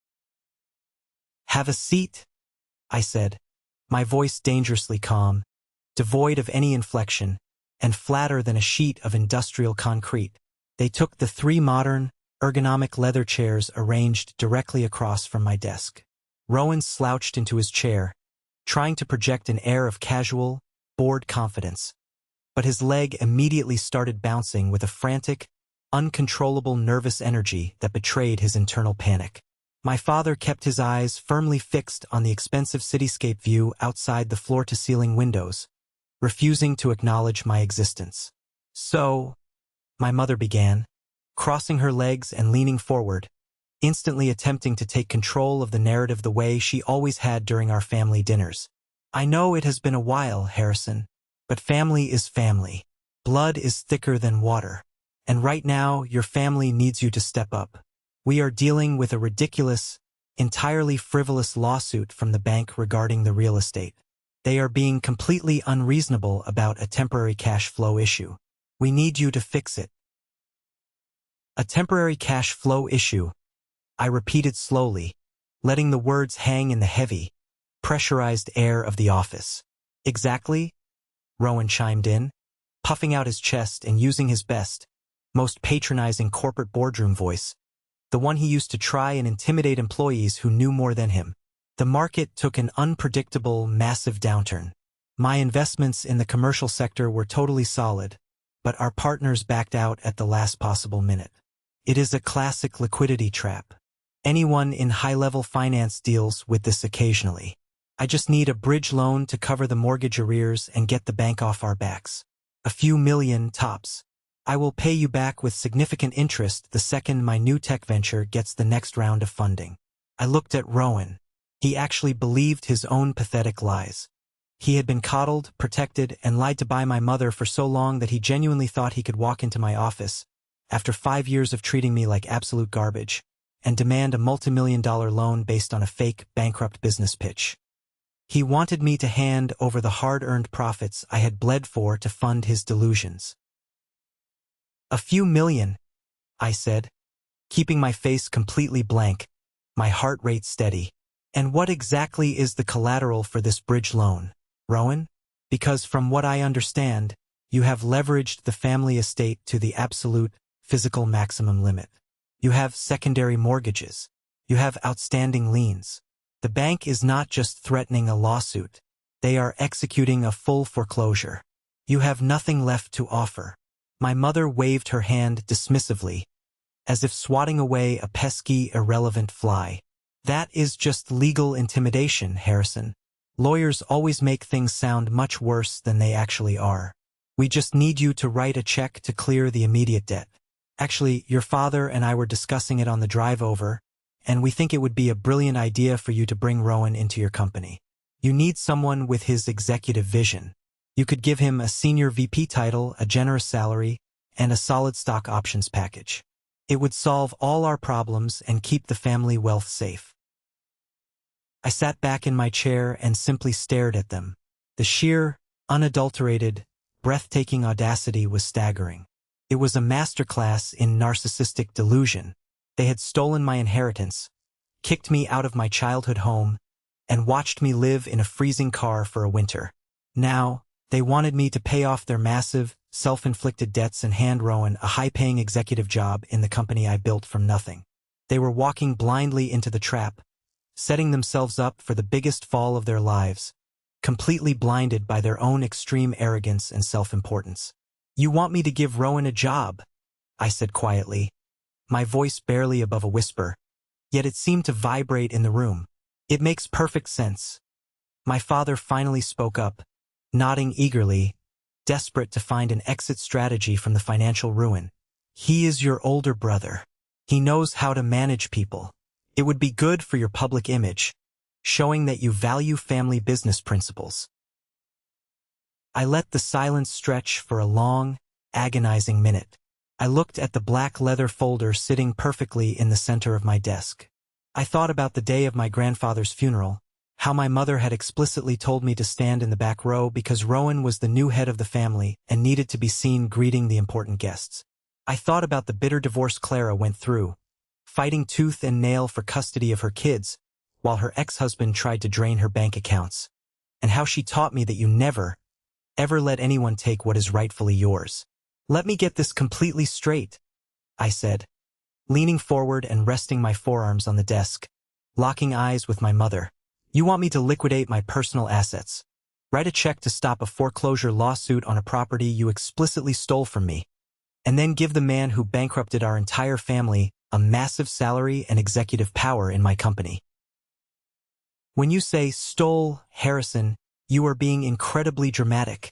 "Have a seat," I said, my voice dangerously calm, devoid of any inflection, and flatter than a sheet of industrial concrete. They took the 3 modern, ergonomic leather chairs arranged directly across from my desk. Rowan slouched into his chair, trying to project an air of casual, bored confidence. But his leg immediately started bouncing with a frantic, uncontrollable nervous energy that betrayed his internal panic. My father kept his eyes firmly fixed on the expensive cityscape view outside the floor-to-ceiling windows, refusing to acknowledge my existence. "So," my mother began, crossing her legs and leaning forward, instantly attempting to take control of the narrative the way she always had during our family dinners. "I know it has been a while, Harrison, but family is family. Blood is thicker than water. And right now, your family needs you to step up. We are dealing with a ridiculous, entirely frivolous lawsuit from the bank regarding the real estate. They are being completely unreasonable about a temporary cash flow issue. We need you to fix it. A temporary cash flow issue, I repeated slowly, letting the words hang in the heavy, pressurized air of the office. Exactly, Rowan chimed in, puffing out his chest and using his best, most patronizing corporate boardroom voice, the one he used to try and intimidate employees who knew more than him. The market took an unpredictable, massive downturn. My investments in the commercial sector were totally solid, but our partners backed out at the last possible minute. It is a classic liquidity trap. Anyone in high-level finance deals with this occasionally. I just need a bridge loan to cover the mortgage arrears and get the bank off our backs. A few million, tops. I will pay you back with significant interest the second my new tech venture gets the next round of funding. I looked at Rowan. He actually believed his own pathetic lies. He had been coddled, protected, and lied to by my mother for so long that he genuinely thought he could walk into my office, after 5 years of treating me like absolute garbage, and demand a multi-million-dollar loan based on a fake, bankrupt business pitch. He wanted me to hand over the hard-earned profits I had bled for to fund his delusions. A few million, I said, keeping my face completely blank, my heart rate steady. And what exactly is the collateral for this bridge loan, Rowan? Because from what I understand, you have leveraged the family estate to the absolute, physical maximum limit. You have secondary mortgages. You have outstanding liens. The bank is not just threatening a lawsuit. They are executing a full foreclosure. You have nothing left to offer. My mother waved her hand dismissively, as if swatting away a pesky, irrelevant fly. That is just legal intimidation, Harrison. Lawyers always make things sound much worse than they actually are. We just need you to write a check to clear the immediate debt. Actually, your father and I were discussing it on the drive over, and we think it would be a brilliant idea for you to bring Rowan into your company. You need someone with his executive vision. You could give him a senior VP title, a generous salary, and a solid stock options package. It would solve all our problems and keep the family wealth safe. I sat back in my chair and simply stared at them. The sheer, unadulterated, breathtaking audacity was staggering. It was a masterclass in narcissistic delusion. They had stolen my inheritance, kicked me out of my childhood home, and watched me live in a freezing car for a winter. Now, they wanted me to pay off their massive, self-inflicted debts and hand Rowan a high-paying executive job in the company I built from nothing. They were walking blindly into the trap, setting themselves up for the biggest fall of their lives, completely blinded by their own extreme arrogance and self-importance. You want me to give Rowan a job, I said quietly, my voice barely above a whisper, yet it seemed to vibrate in the room. It makes perfect sense. My father finally spoke up, nodding eagerly, desperate to find an exit strategy from the financial ruin. He is your older brother. He knows how to manage people. It would be good for your public image, showing that you value family business principles. I let the silence stretch for a long, agonizing minute. I looked at the black leather folder sitting perfectly in the center of my desk. I thought about the day of my grandfather's funeral, how my mother had explicitly told me to stand in the back row because Rowan was the new head of the family and needed to be seen greeting the important guests. I thought about the bitter divorce Clara went through, fighting tooth and nail for custody of her kids, while her ex-husband tried to drain her bank accounts, and how she taught me that you never, ever let anyone take what is rightfully yours. Let me get this completely straight, I said, leaning forward and resting my forearms on the desk, locking eyes with my mother. You want me to liquidate my personal assets, write a check to stop a foreclosure lawsuit on a property you explicitly stole from me, and then give the man who bankrupted our entire family a massive salary and executive power in my company. When you say stole, Harrison, you are being incredibly dramatic,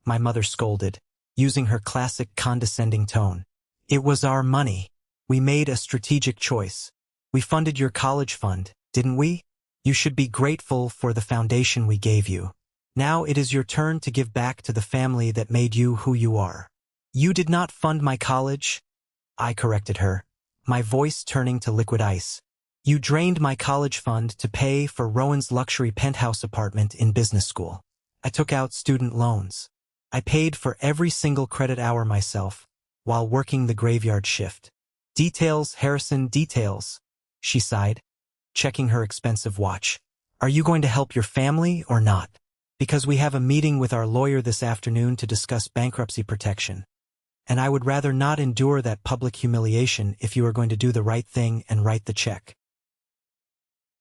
my mother scolded, using her classic condescending tone. It was our money. We made a strategic choice. We funded your college fund, didn't we? You should be grateful for the foundation we gave you. Now it is your turn to give back to the family that made you who you are. You did not fund my college, I corrected her, my voice turning to liquid ice. You drained my college fund to pay for Rowan's luxury penthouse apartment in business school. I took out student loans. I paid for every single credit hour myself, while working the graveyard shift. Details, Harrison, details, she sighed, checking her expensive watch. Are you going to help your family or not? Because we have a meeting with our lawyer this afternoon to discuss bankruptcy protection. And I would rather not endure that public humiliation if you are going to do the right thing and write the check.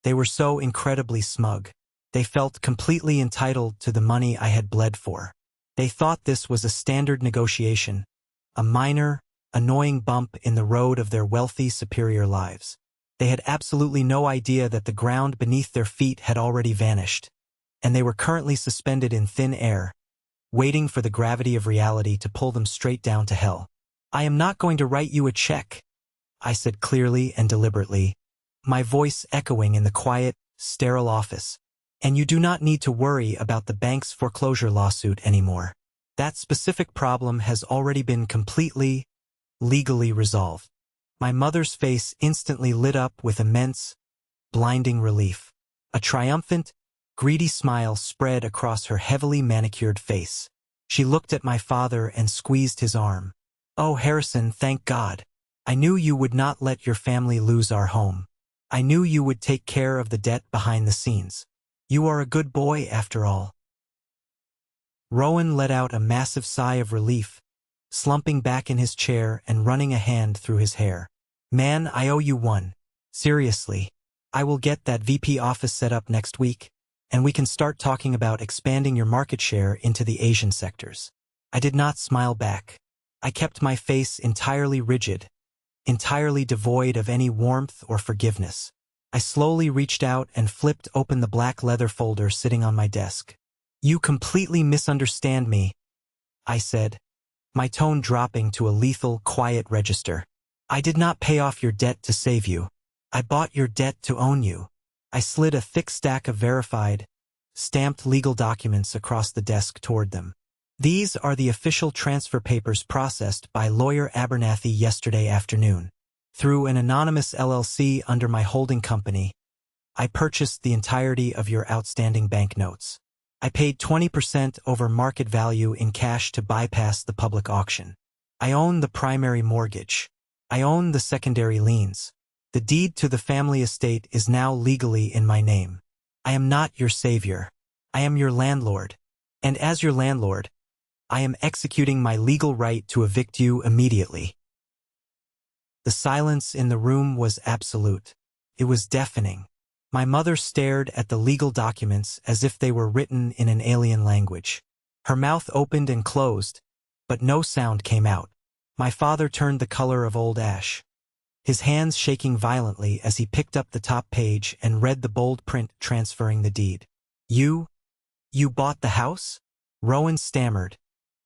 They were so incredibly smug. They felt completely entitled to the money I had bled for. They thought this was a standard negotiation, a minor, annoying bump in the road of their wealthy, superior lives. They had absolutely no idea that the ground beneath their feet had already vanished, and they were currently suspended in thin air, waiting for the gravity of reality to pull them straight down to hell. I am not going to write you a check, I said clearly and deliberately, my voice echoing in the quiet, sterile office. And you do not need to worry about the bank's foreclosure lawsuit anymore. That specific problem has already been completely, legally resolved. My mother's face instantly lit up with immense, blinding relief. A triumphant, greedy smile spread across her heavily manicured face. She looked at my father and squeezed his arm. Oh, Harrison, thank God. I knew you would not let your family lose our home. I knew you would take care of the debt behind the scenes. You are a good boy after all. Rowan let out a massive sigh of relief, slumping back in his chair and running a hand through his hair. Man, I owe you one. Seriously. I will get that VP office set up next week, and we can start talking about expanding your market share into the Asian sectors. I did not smile back. I kept my face entirely rigid, entirely devoid of any warmth or forgiveness. I slowly reached out and flipped open the black leather folder sitting on my desk. You completely misunderstand me, I said, my tone dropping to a lethal, quiet register. I did not pay off your debt to save you. I bought your debt to own you. I slid a thick stack of verified, stamped legal documents across the desk toward them. These are the official transfer papers processed by lawyer Abernathy yesterday afternoon. Through an anonymous LLC under my holding company, I purchased the entirety of your outstanding banknotes. I paid 20% over market value in cash to bypass the public auction. I own the primary mortgage. I own the secondary liens. The deed to the family estate is now legally in my name. I am not your savior. I am your landlord. And as your landlord, I am executing my legal right to evict you immediately. The silence in the room was absolute. It was deafening. My mother stared at the legal documents as if they were written in an alien language. Her mouth opened and closed, but no sound came out. My father turned the color of old ash, his hands shaking violently as he picked up the top page and read the bold print transferring the deed. You bought the house? Rowan stammered,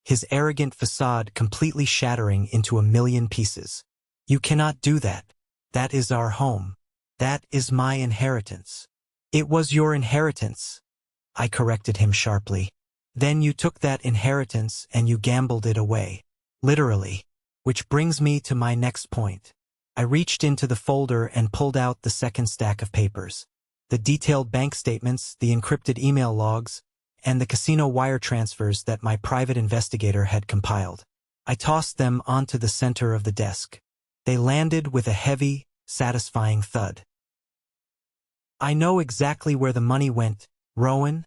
his arrogant facade completely shattering into a million pieces. You cannot do that. That is our home. That is my inheritance. It was your inheritance, I corrected him sharply. Then you took that inheritance and you gambled it away. Literally. Which brings me to my next point. I reached into the folder and pulled out the second stack of papers. The detailed bank statements, the encrypted email logs, and the casino wire transfers that my private investigator had compiled. I tossed them onto the center of the desk. They landed with a heavy, satisfying thud. I know exactly where the money went, Rowan,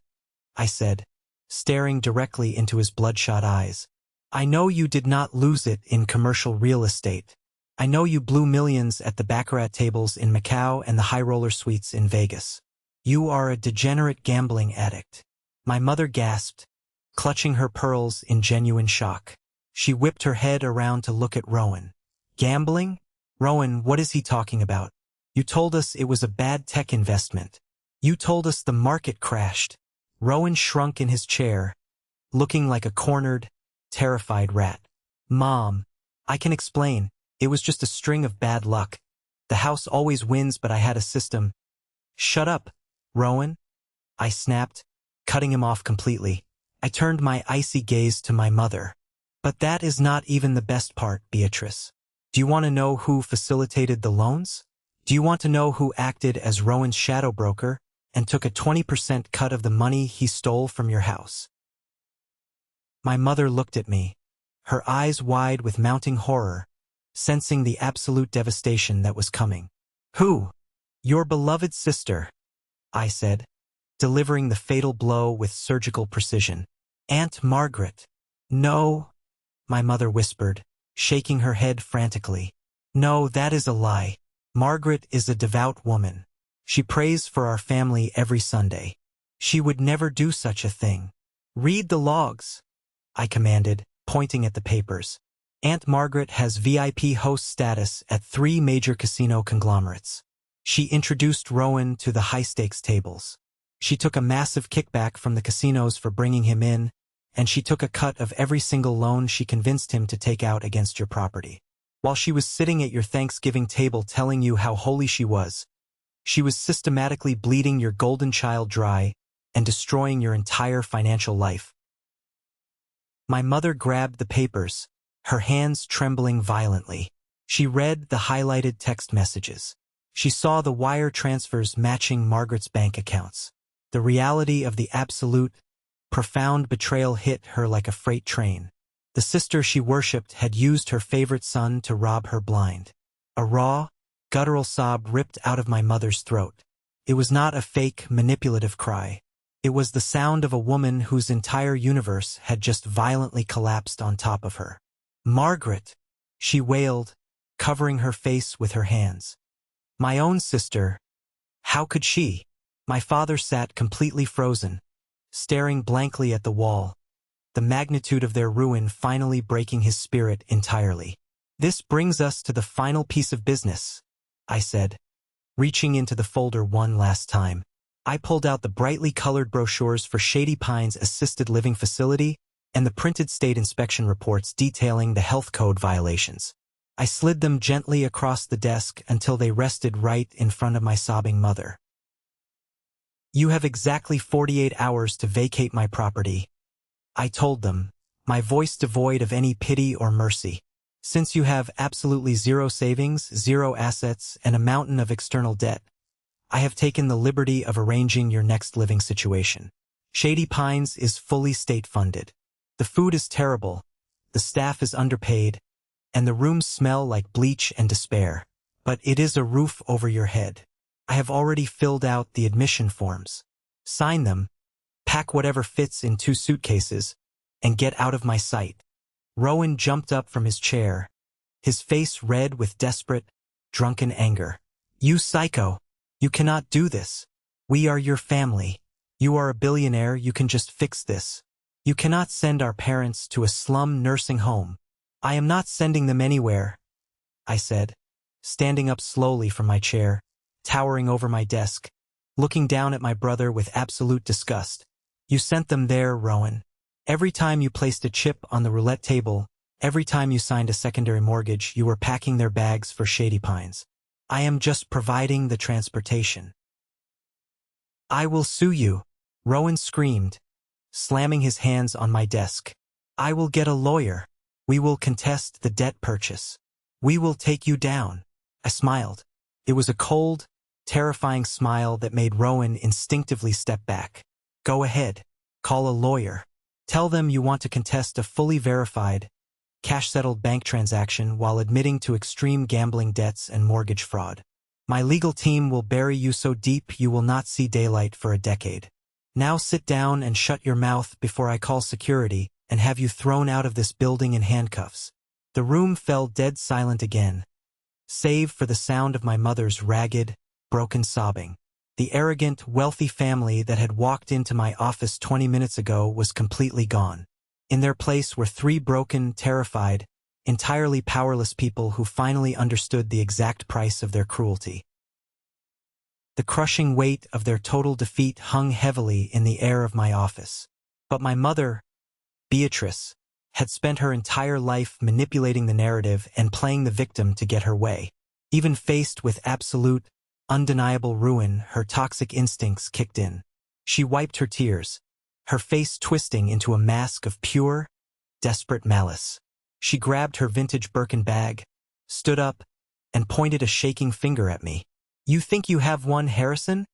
I said, staring directly into his bloodshot eyes. I know you did not lose it in commercial real estate. I know you blew millions at the baccarat tables in Macau and the high-roller suites in Vegas. You are a degenerate gambling addict. My mother gasped, clutching her pearls in genuine shock. She whipped her head around to look at Rowan. Gambling? Rowan, what is he talking about? You told us it was a bad tech investment. You told us the market crashed. Rowan shrunk in his chair, looking like a cornered, terrified rat. Mom, I can explain. It was just a string of bad luck. The house always wins, but I had a system. Shut up, Rowan, I snapped, cutting him off completely. I turned my icy gaze to my mother. But that is not even the best part, Beatrice. Do you want to know who facilitated the loans? Do Do you want to know who acted as Rowan's shadow broker and took a 20% cut of the money he stole from your house? My mother looked at me, her eyes wide with mounting horror, sensing the absolute devastation that was coming. Who? Your beloved sister, I said, delivering the fatal blow with surgical precision. Aunt Margaret. No, my mother whispered, shaking her head frantically. No, that is a lie. Margaret is a devout woman. She prays for our family every Sunday. She would never do such a thing. Read the logs, I commanded, pointing at the papers. Aunt Margaret has VIP host status at 3 major casino conglomerates. She introduced Rowan to the high-stakes tables. She took a massive kickback from the casinos for bringing him in, and she took a cut of every single loan she convinced him to take out against your property. While she was sitting at your Thanksgiving table telling you how holy she was systematically bleeding your golden child dry and destroying your entire financial life. My mother grabbed the papers, her hands trembling violently. She read the highlighted text messages. She saw the wire transfers matching Margaret's bank accounts. The reality of the absolute, profound betrayal hit her like a freight train. The sister she worshipped had used her favorite son to rob her blind. A raw, guttural sob ripped out of my mother's throat. It was not a fake, manipulative cry. It was the sound of a woman whose entire universe had just violently collapsed on top of her. Margaret, she wailed, covering her face with her hands. My own sister. How could she? My father sat completely frozen, staring blankly at the wall, the magnitude of their ruin finally breaking his spirit entirely. This brings us to the final piece of business, I said, reaching into the folder one last time. I pulled out the brightly colored brochures for Shady Pines Assisted Living Facility and the printed state inspection reports detailing the health code violations. I slid them gently across the desk until they rested right in front of my sobbing mother. You have exactly 48 hours to vacate my property, I told them, my voice devoid of any pity or mercy. Since you have absolutely zero savings, zero assets, and a mountain of external debt, I have taken the liberty of arranging your next living situation. Shady Pines is fully state-funded. The food is terrible, the staff is underpaid, and the rooms smell like bleach and despair. But it is a roof over your head. I have already filled out the admission forms. Sign them, pack whatever fits in 2 suitcases, and get out of my sight. Rowan jumped up from his chair, his face red with desperate, drunken anger. You psycho! You cannot do this. We are your family. You are a billionaire, you can just fix this. You cannot send our parents to a slum nursing home. I am not sending them anywhere, I said, standing up slowly from my chair, towering over my desk, looking down at my brother with absolute disgust. You sent them there, Rowan. Every time you placed a chip on the roulette table, every time you signed a secondary mortgage, you were packing their bags for Shady Pines. I am just providing the transportation. I will sue you, Rowan screamed, slamming his hands on my desk. I will get a lawyer. We will contest the debt purchase. We will take you down. I smiled. It was a cold, terrifying smile that made Rowan instinctively step back. Go ahead. Call a lawyer. Tell them you want to contest a fully verified, cash-settled bank transaction while admitting to extreme gambling debts and mortgage fraud. My legal team will bury you so deep you will not see daylight for a decade. Now sit down and shut your mouth before I call security and have you thrown out of this building in handcuffs. The room fell dead silent again, save for the sound of my mother's ragged, broken sobbing. The arrogant, wealthy family that had walked into my office 20 minutes ago was completely gone. In their place were 3 broken, terrified, entirely powerless people who finally understood the exact price of their cruelty. The crushing weight of their total defeat hung heavily in the air of my office. But my mother, Beatrice, had spent her entire life manipulating the narrative and playing the victim to get her way. Even faced with absolute, undeniable ruin, her toxic instincts kicked in. She wiped her tears, her face twisting into a mask of pure, desperate malice. She grabbed her vintage Birkin bag, stood up, and pointed a shaking finger at me. You think you have one, Harrison?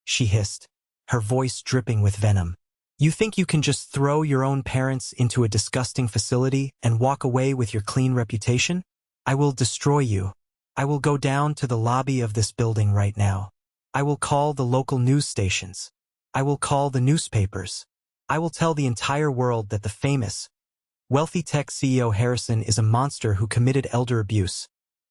She hissed, her voice dripping with venom. You think you can just throw your own parents into a disgusting facility and walk away with your clean reputation? I will destroy you. I will go down to the lobby of this building right now. I will call the local news stations. I will call the newspapers. I will tell the entire world that the famous, wealthy tech CEO Harrison is a monster who committed elder abuse,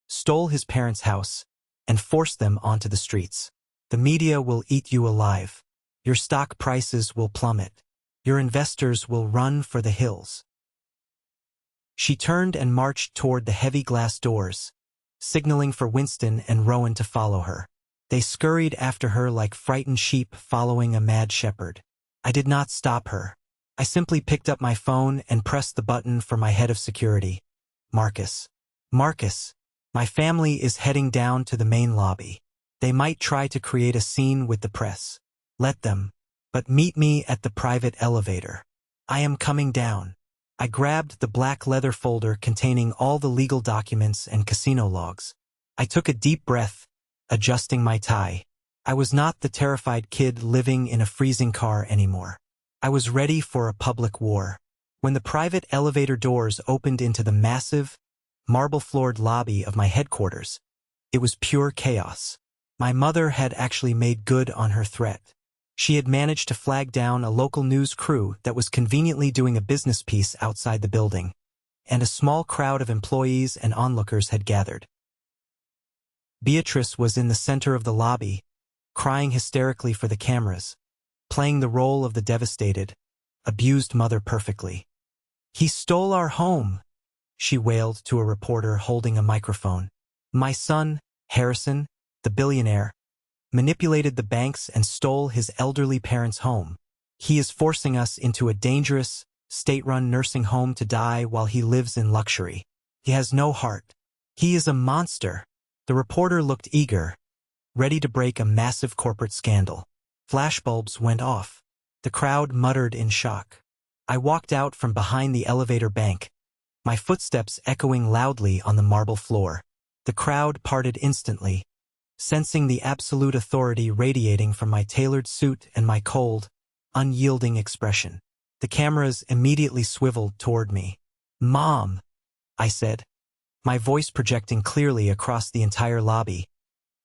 stole his parents' house, and forced them onto the streets. The media will eat you alive. Your stock prices will plummet. Your investors will run for the hills. She turned and marched toward the heavy glass doors, signaling for Winston and Rowan to follow her. They scurried after her like frightened sheep following a mad shepherd. I did not stop her. I simply picked up my phone and pressed the button for my head of security. Marcus. Marcus, my family is heading down to the main lobby. They might try to create a scene with the press. Let them. But meet me at the private elevator. I am coming down. I grabbed the black leather folder containing all the legal documents and casino logs. I took a deep breath, adjusting my tie. I was not the terrified kid living in a freezing car anymore. I was ready for a public war. When the private elevator doors opened into the massive, marble-floored lobby of my headquarters, it was pure chaos. My mother had actually made good on her threat. She had managed to flag down a local news crew that was conveniently doing a business piece outside the building, and a small crowd of employees and onlookers had gathered. Beatrice was in the center of the lobby, crying hysterically for the cameras, playing the role of the devastated, abused mother perfectly. "He stole our home," she wailed to a reporter holding a microphone. "My son, Harrison, the billionaire, manipulated the banks and stole his elderly parents' home. He is forcing us into a dangerous, state-run nursing home to die while he lives in luxury. He has no heart. He is a monster." The reporter looked eager, ready to break a massive corporate scandal. Flashbulbs went off. The crowd muttered in shock. I walked out from behind the elevator bank, my footsteps echoing loudly on the marble floor. The crowd parted instantly, sensing the absolute authority radiating from my tailored suit and my cold, unyielding expression. The cameras immediately swiveled toward me. "Mom," I said, my voice projecting clearly across the entire lobby,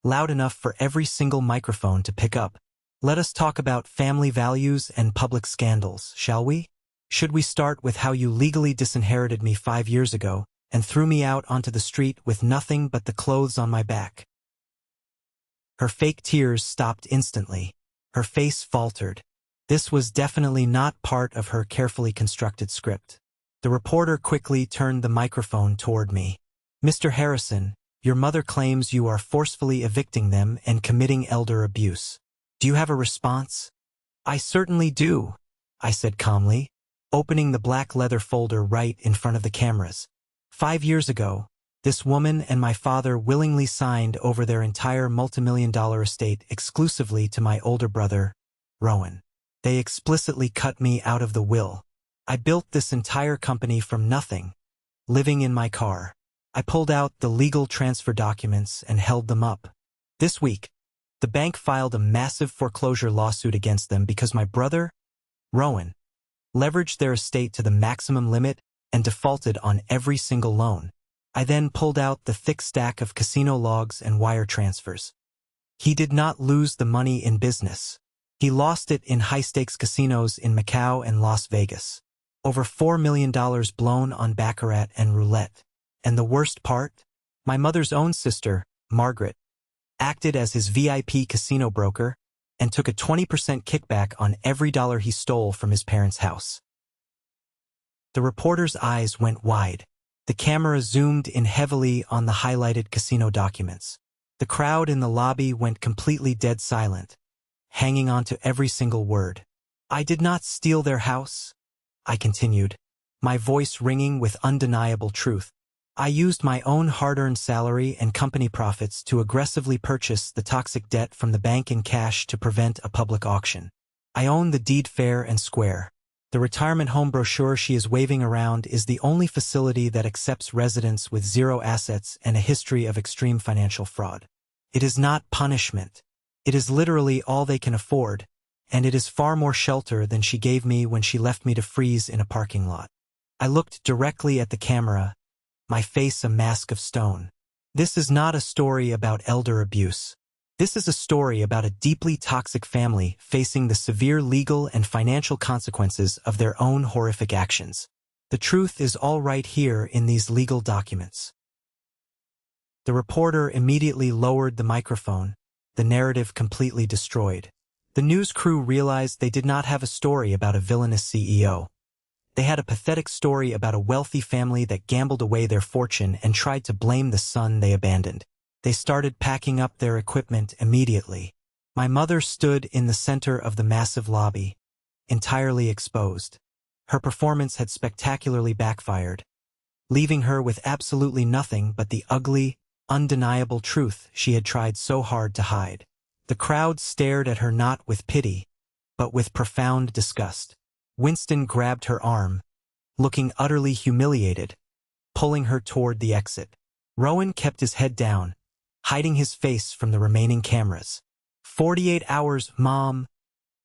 loud enough for every single microphone to pick up. "Let us talk about family values and public scandals, shall we? Should we start with how you legally disinherited me 5 years ago and threw me out onto the street with nothing but the clothes on my back?" Her fake tears stopped instantly. Her face faltered. This was definitely not part of her carefully constructed script. The reporter quickly turned the microphone toward me. "Mr. Harrison, your mother claims you are forcefully evicting them and committing elder abuse. Do you have a response?" "I certainly do," I said calmly, opening the black leather folder right in front of the cameras. 5 years ago, this woman and my father willingly signed over their entire multimillion-dollar estate exclusively to my older brother, Rowan. They explicitly cut me out of the will. I built this entire company from nothing, living in my car. I pulled out the legal transfer documents and held them up. This week, the bank filed a massive foreclosure lawsuit against them because my brother, Rowan, leveraged their estate to the maximum limit and defaulted on every single loan. I then pulled out the thick stack of casino logs and wire transfers. He did not lose the money in business. He lost it in high-stakes casinos in Macau and Las Vegas. Over $4 million blown on baccarat and roulette. And the worst part? My mother's own sister, Margaret, acted as his VIP casino broker and took a 20% kickback on every dollar he stole from his parents' house. The reporter's eyes went wide. The camera zoomed in heavily on the highlighted casino documents. The crowd in the lobby went completely dead silent, hanging on to every single word. "I did not steal their house," I continued, my voice ringing with undeniable truth. "I used my own hard-earned salary and company profits to aggressively purchase the toxic debt from the bank in cash to prevent a public auction. I own the deed fair and square. The retirement home brochure she is waving around is the only facility that accepts residents with zero assets and a history of extreme financial fraud. It is not punishment. It is literally all they can afford, and it is far more shelter than she gave me when she left me to freeze in a parking lot. I looked directly at the camera, my face a mask of stone. This is not a story about elder abuse. This is a story about a deeply toxic family facing the severe legal and financial consequences of their own horrific actions. The truth is all right here in these legal documents. The reporter immediately lowered the microphone, the narrative completely destroyed. The news crew realized they did not have a story about a villainous CEO. They had a pathetic story about a wealthy family that gambled away their fortune and tried to blame the son they abandoned. They started packing up their equipment immediately. My mother stood in the center of the massive lobby, entirely exposed. Her performance had spectacularly backfired, leaving her with absolutely nothing but the ugly, undeniable truth she had tried so hard to hide. The crowd stared at her not with pity, but with profound disgust. Winston grabbed her arm, looking utterly humiliated, pulling her toward the exit. Rowan kept his head down, hiding his face from the remaining cameras. 48 hours, Mom,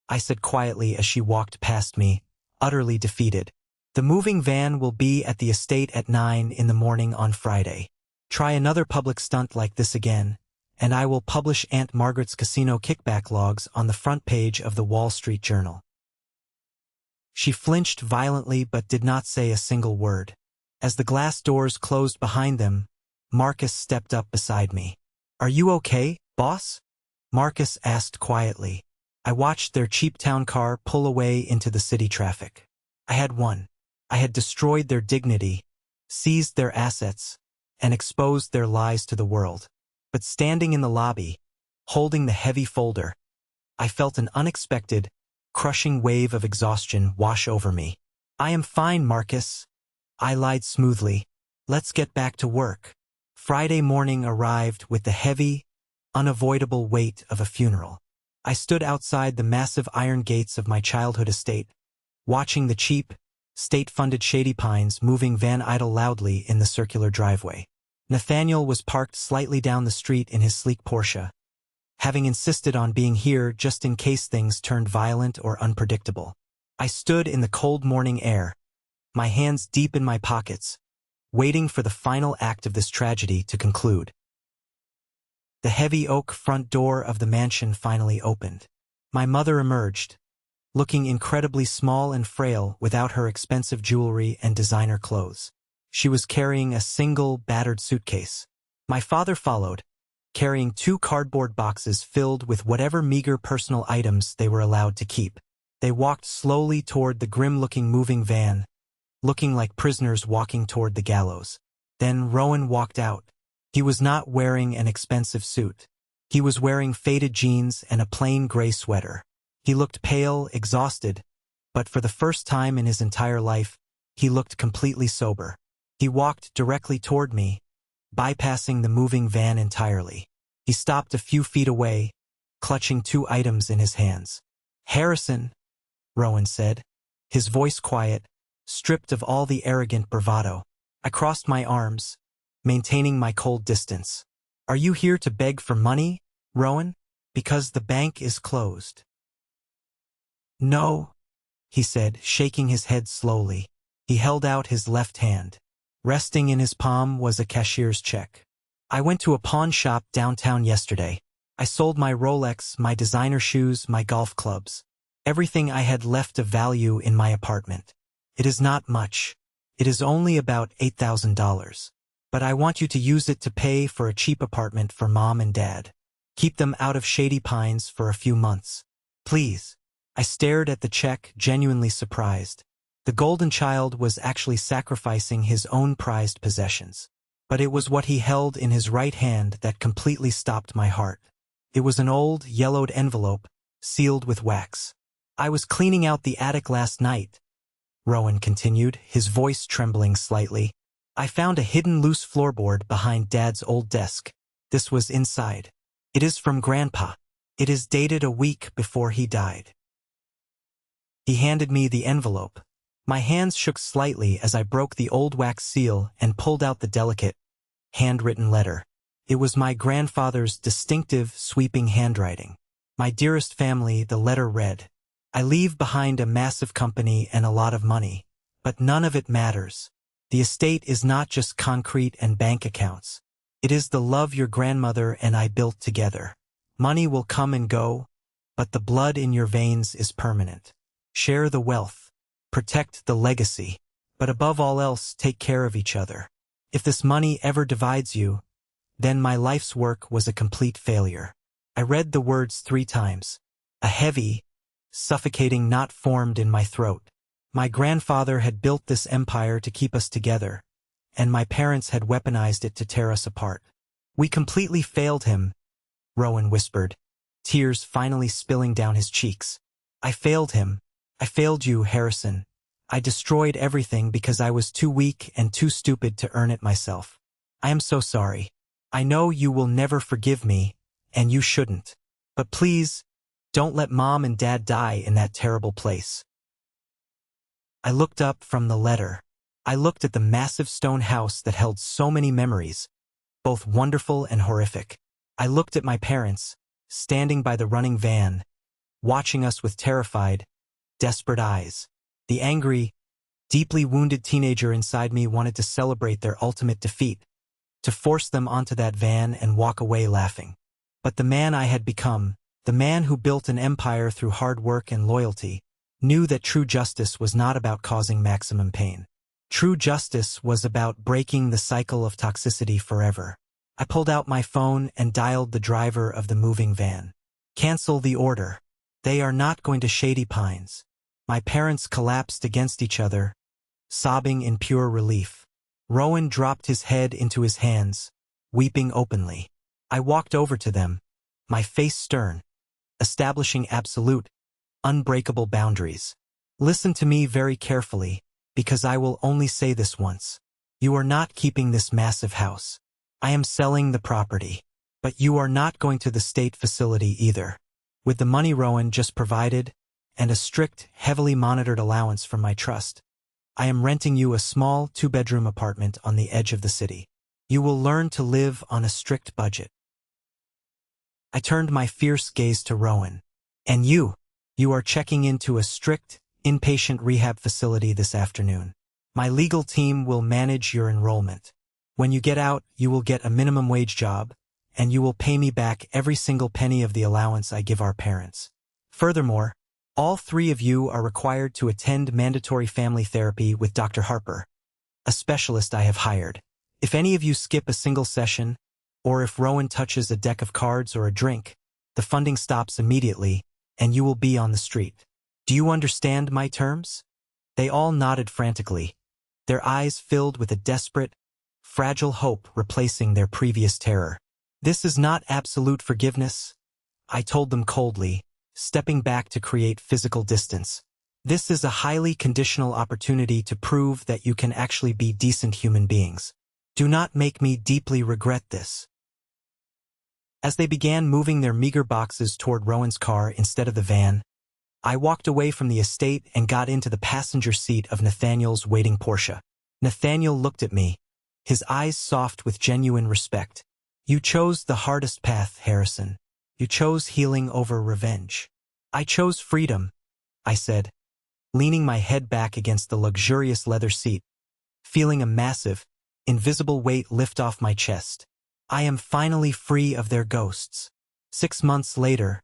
I said quietly as she walked past me, utterly defeated. The moving van will be at the estate at 9 in the morning on Friday. Try another public stunt like this again, and I will publish Aunt Margaret's casino kickback logs on the front page of the Wall Street Journal. She flinched violently but did not say a single word. As the glass doors closed behind them, Marcus stepped up beside me. Are you okay, boss? Marcus asked quietly. I watched their cheap town car pull away into the city traffic. I had won. I had destroyed their dignity, seized their assets, and exposed their lies to the world. But standing in the lobby, holding the heavy folder, I felt an unexpected, crushing wave of exhaustion wash over me. I am fine, Marcus. I lied smoothly. Let's get back to work. Friday morning arrived with the heavy, unavoidable weight of a funeral. I stood outside the massive iron gates of my childhood estate, watching the cheap, state-funded Shady Pines moving van idle loudly in the circular driveway. Nathaniel was parked slightly down the street in his sleek Porsche, having insisted on being here just in case things turned violent or unpredictable. I stood in the cold morning air, my hands deep in my pockets, waiting for the final act of this tragedy to conclude. The heavy oak front door of the mansion finally opened. My mother emerged, looking incredibly small and frail without her expensive jewelry and designer clothes. She was carrying a single, battered suitcase. My father followed, carrying 2 cardboard boxes filled with whatever meager personal items they were allowed to keep. They walked slowly toward the grim-looking moving van, looking like prisoners walking toward the gallows. Then Rowan walked out. He was not wearing an expensive suit. He was wearing faded jeans and a plain gray sweater. He looked pale, exhausted, but for the first time in his entire life, he looked completely sober. He walked directly toward me, bypassing the moving van entirely. He stopped a few feet away, clutching 2 items in his hands. Harrison, Rowan said, his voice quiet, stripped of all the arrogant bravado. I crossed my arms, maintaining my cold distance. Are you here to beg for money, Rowan? Because the bank is closed. No, he said, shaking his head slowly. He held out his left hand. Resting in his palm was a cashier's check. I went to a pawn shop downtown yesterday. I sold my Rolex, my designer shoes, my golf clubs. Everything I had left of value in my apartment. It is not much. It is only about $8,000. But I want you to use it to pay for a cheap apartment for Mom and Dad. Keep them out of Shady Pines for a few months. Please. I stared at the check, genuinely surprised. The golden child was actually sacrificing his own prized possessions. But it was what he held in his right hand that completely stopped my heart. It was an old, yellowed envelope, sealed with wax. I was cleaning out the attic last night, Rowan continued, his voice trembling slightly. I found a hidden loose floorboard behind Dad's old desk. This was inside. It is from Grandpa. It is dated a week before he died. He handed me the envelope. My hands shook slightly as I broke the old wax seal and pulled out the delicate, handwritten letter. It was my grandfather's distinctive, sweeping handwriting. My dearest family, the letter read, I leave behind a massive company and a lot of money, but none of it matters. The estate is not just concrete and bank accounts. It is the love your grandmother and I built together. Money will come and go, but the blood in your veins is permanent. Share the wealth. Protect the legacy. But above all else, take care of each other. If this money ever divides you, then my life's work was a complete failure. I read the words 3 times. A heavy, suffocating knot formed in my throat. My grandfather had built this empire to keep us together, and my parents had weaponized it to tear us apart. We completely failed him, Rowan whispered, tears finally spilling down his cheeks. I failed him. I failed you, Harrison. I destroyed everything because I was too weak and too stupid to earn it myself. I am so sorry. I know you will never forgive me, and you shouldn't. But please, don't let Mom and Dad die in that terrible place. I looked up from the letter. I looked at the massive stone house that held so many memories, both wonderful and horrific. I looked at my parents, standing by the running van, watching us with terrified, desperate eyes. The angry, deeply wounded teenager inside me wanted to celebrate their ultimate defeat, to force them onto that van and walk away laughing. But the man I had become, the man who built an empire through hard work and loyalty, knew that true justice was not about causing maximum pain. True justice was about breaking the cycle of toxicity forever. I pulled out my phone and dialed the driver of the moving van. Cancel the order. They are not going to Shady Pines. My parents collapsed against each other, sobbing in pure relief. Rowan dropped his head into his hands, weeping openly. I walked over to them, my face stern, establishing absolute, unbreakable boundaries. Listen to me very carefully, because I will only say this once. You are not keeping this massive house. I am selling the property. But you are not going to the state facility either. With the money Rowan just provided, and a strict, heavily monitored allowance from my trust, I am renting you a small 2-bedroom apartment on the edge of the city. You will learn to live on a strict budget. I turned my fierce gaze to Rowan. And you are checking into a strict, inpatient rehab facility this afternoon. My legal team will manage your enrollment. When you get out, you will get a minimum wage job, and you will pay me back every single penny of the allowance I give our parents. Furthermore, all 3 of you are required to attend mandatory family therapy with Dr. Harper, a specialist I have hired. If any of you skip a single session, or if Rowan touches a deck of cards or a drink, the funding stops immediately, and you will be on the street. Do you understand my terms? They all nodded frantically, their eyes filled with a desperate, fragile hope replacing their previous terror. This is not absolute forgiveness, I told them coldly, stepping back to create physical distance. This is a highly conditional opportunity to prove that you can actually be decent human beings. Do not make me deeply regret this. As they began moving their meager boxes toward Rowan's car instead of the van, I walked away from the estate and got into the passenger seat of Nathaniel's waiting Porsche. Nathaniel looked at me, his eyes soft with genuine respect. You chose the hardest path, Harrison. You chose healing over revenge. I chose freedom, I said, leaning my head back against the luxurious leather seat, feeling a massive, invisible weight lift off my chest. I am finally free of their ghosts. 6 months later,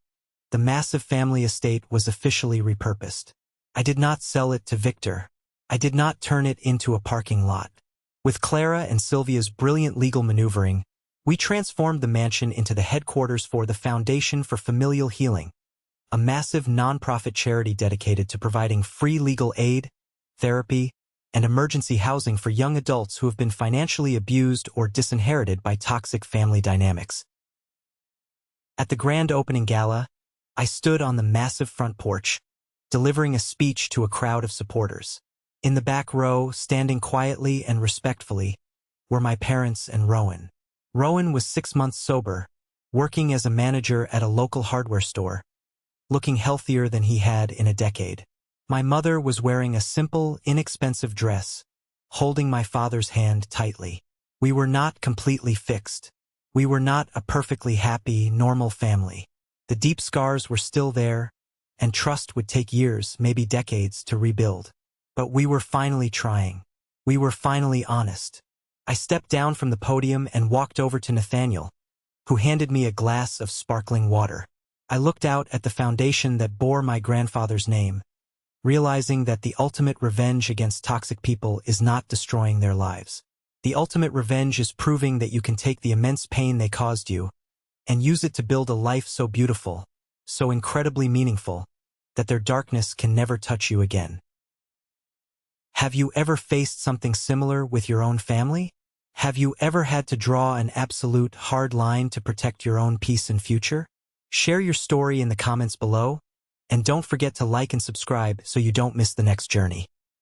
the massive family estate was officially repurposed. I did not sell it to Victor. I did not turn it into a parking lot. With Clara and Sylvia's brilliant legal maneuvering, we transformed the mansion into the headquarters for the Foundation for Familial Healing, a massive nonprofit charity dedicated to providing free legal aid, therapy, and emergency housing for young adults who have been financially abused or disinherited by toxic family dynamics. At the grand opening gala, I stood on the massive front porch, delivering a speech to a crowd of supporters. In the back row, standing quietly and respectfully, were my parents and Rowan. Rowan was 6 months sober, working as a manager at a local hardware store, looking healthier than he had in a decade. My mother was wearing a simple, inexpensive dress, holding my father's hand tightly. We were not completely fixed, We were not a perfectly happy, normal family. The deep scars were still there, and trust would take years, maybe decades, to rebuild. But we were finally trying. We were finally honest. I stepped down from the podium and walked over to Nathaniel, who handed me a glass of sparkling water. I looked out at the foundation that bore my grandfather's name, realizing that the ultimate revenge against toxic people is not destroying their lives. The ultimate revenge is proving that you can take the immense pain they caused you and use it to build a life so beautiful, so incredibly meaningful, that their darkness can never touch you again. Have you ever faced something similar with your own family? Have you ever had to draw an absolute hard line to protect your own peace and future? Share your story in the comments below, and don't forget to like and subscribe so you don't miss the next journey.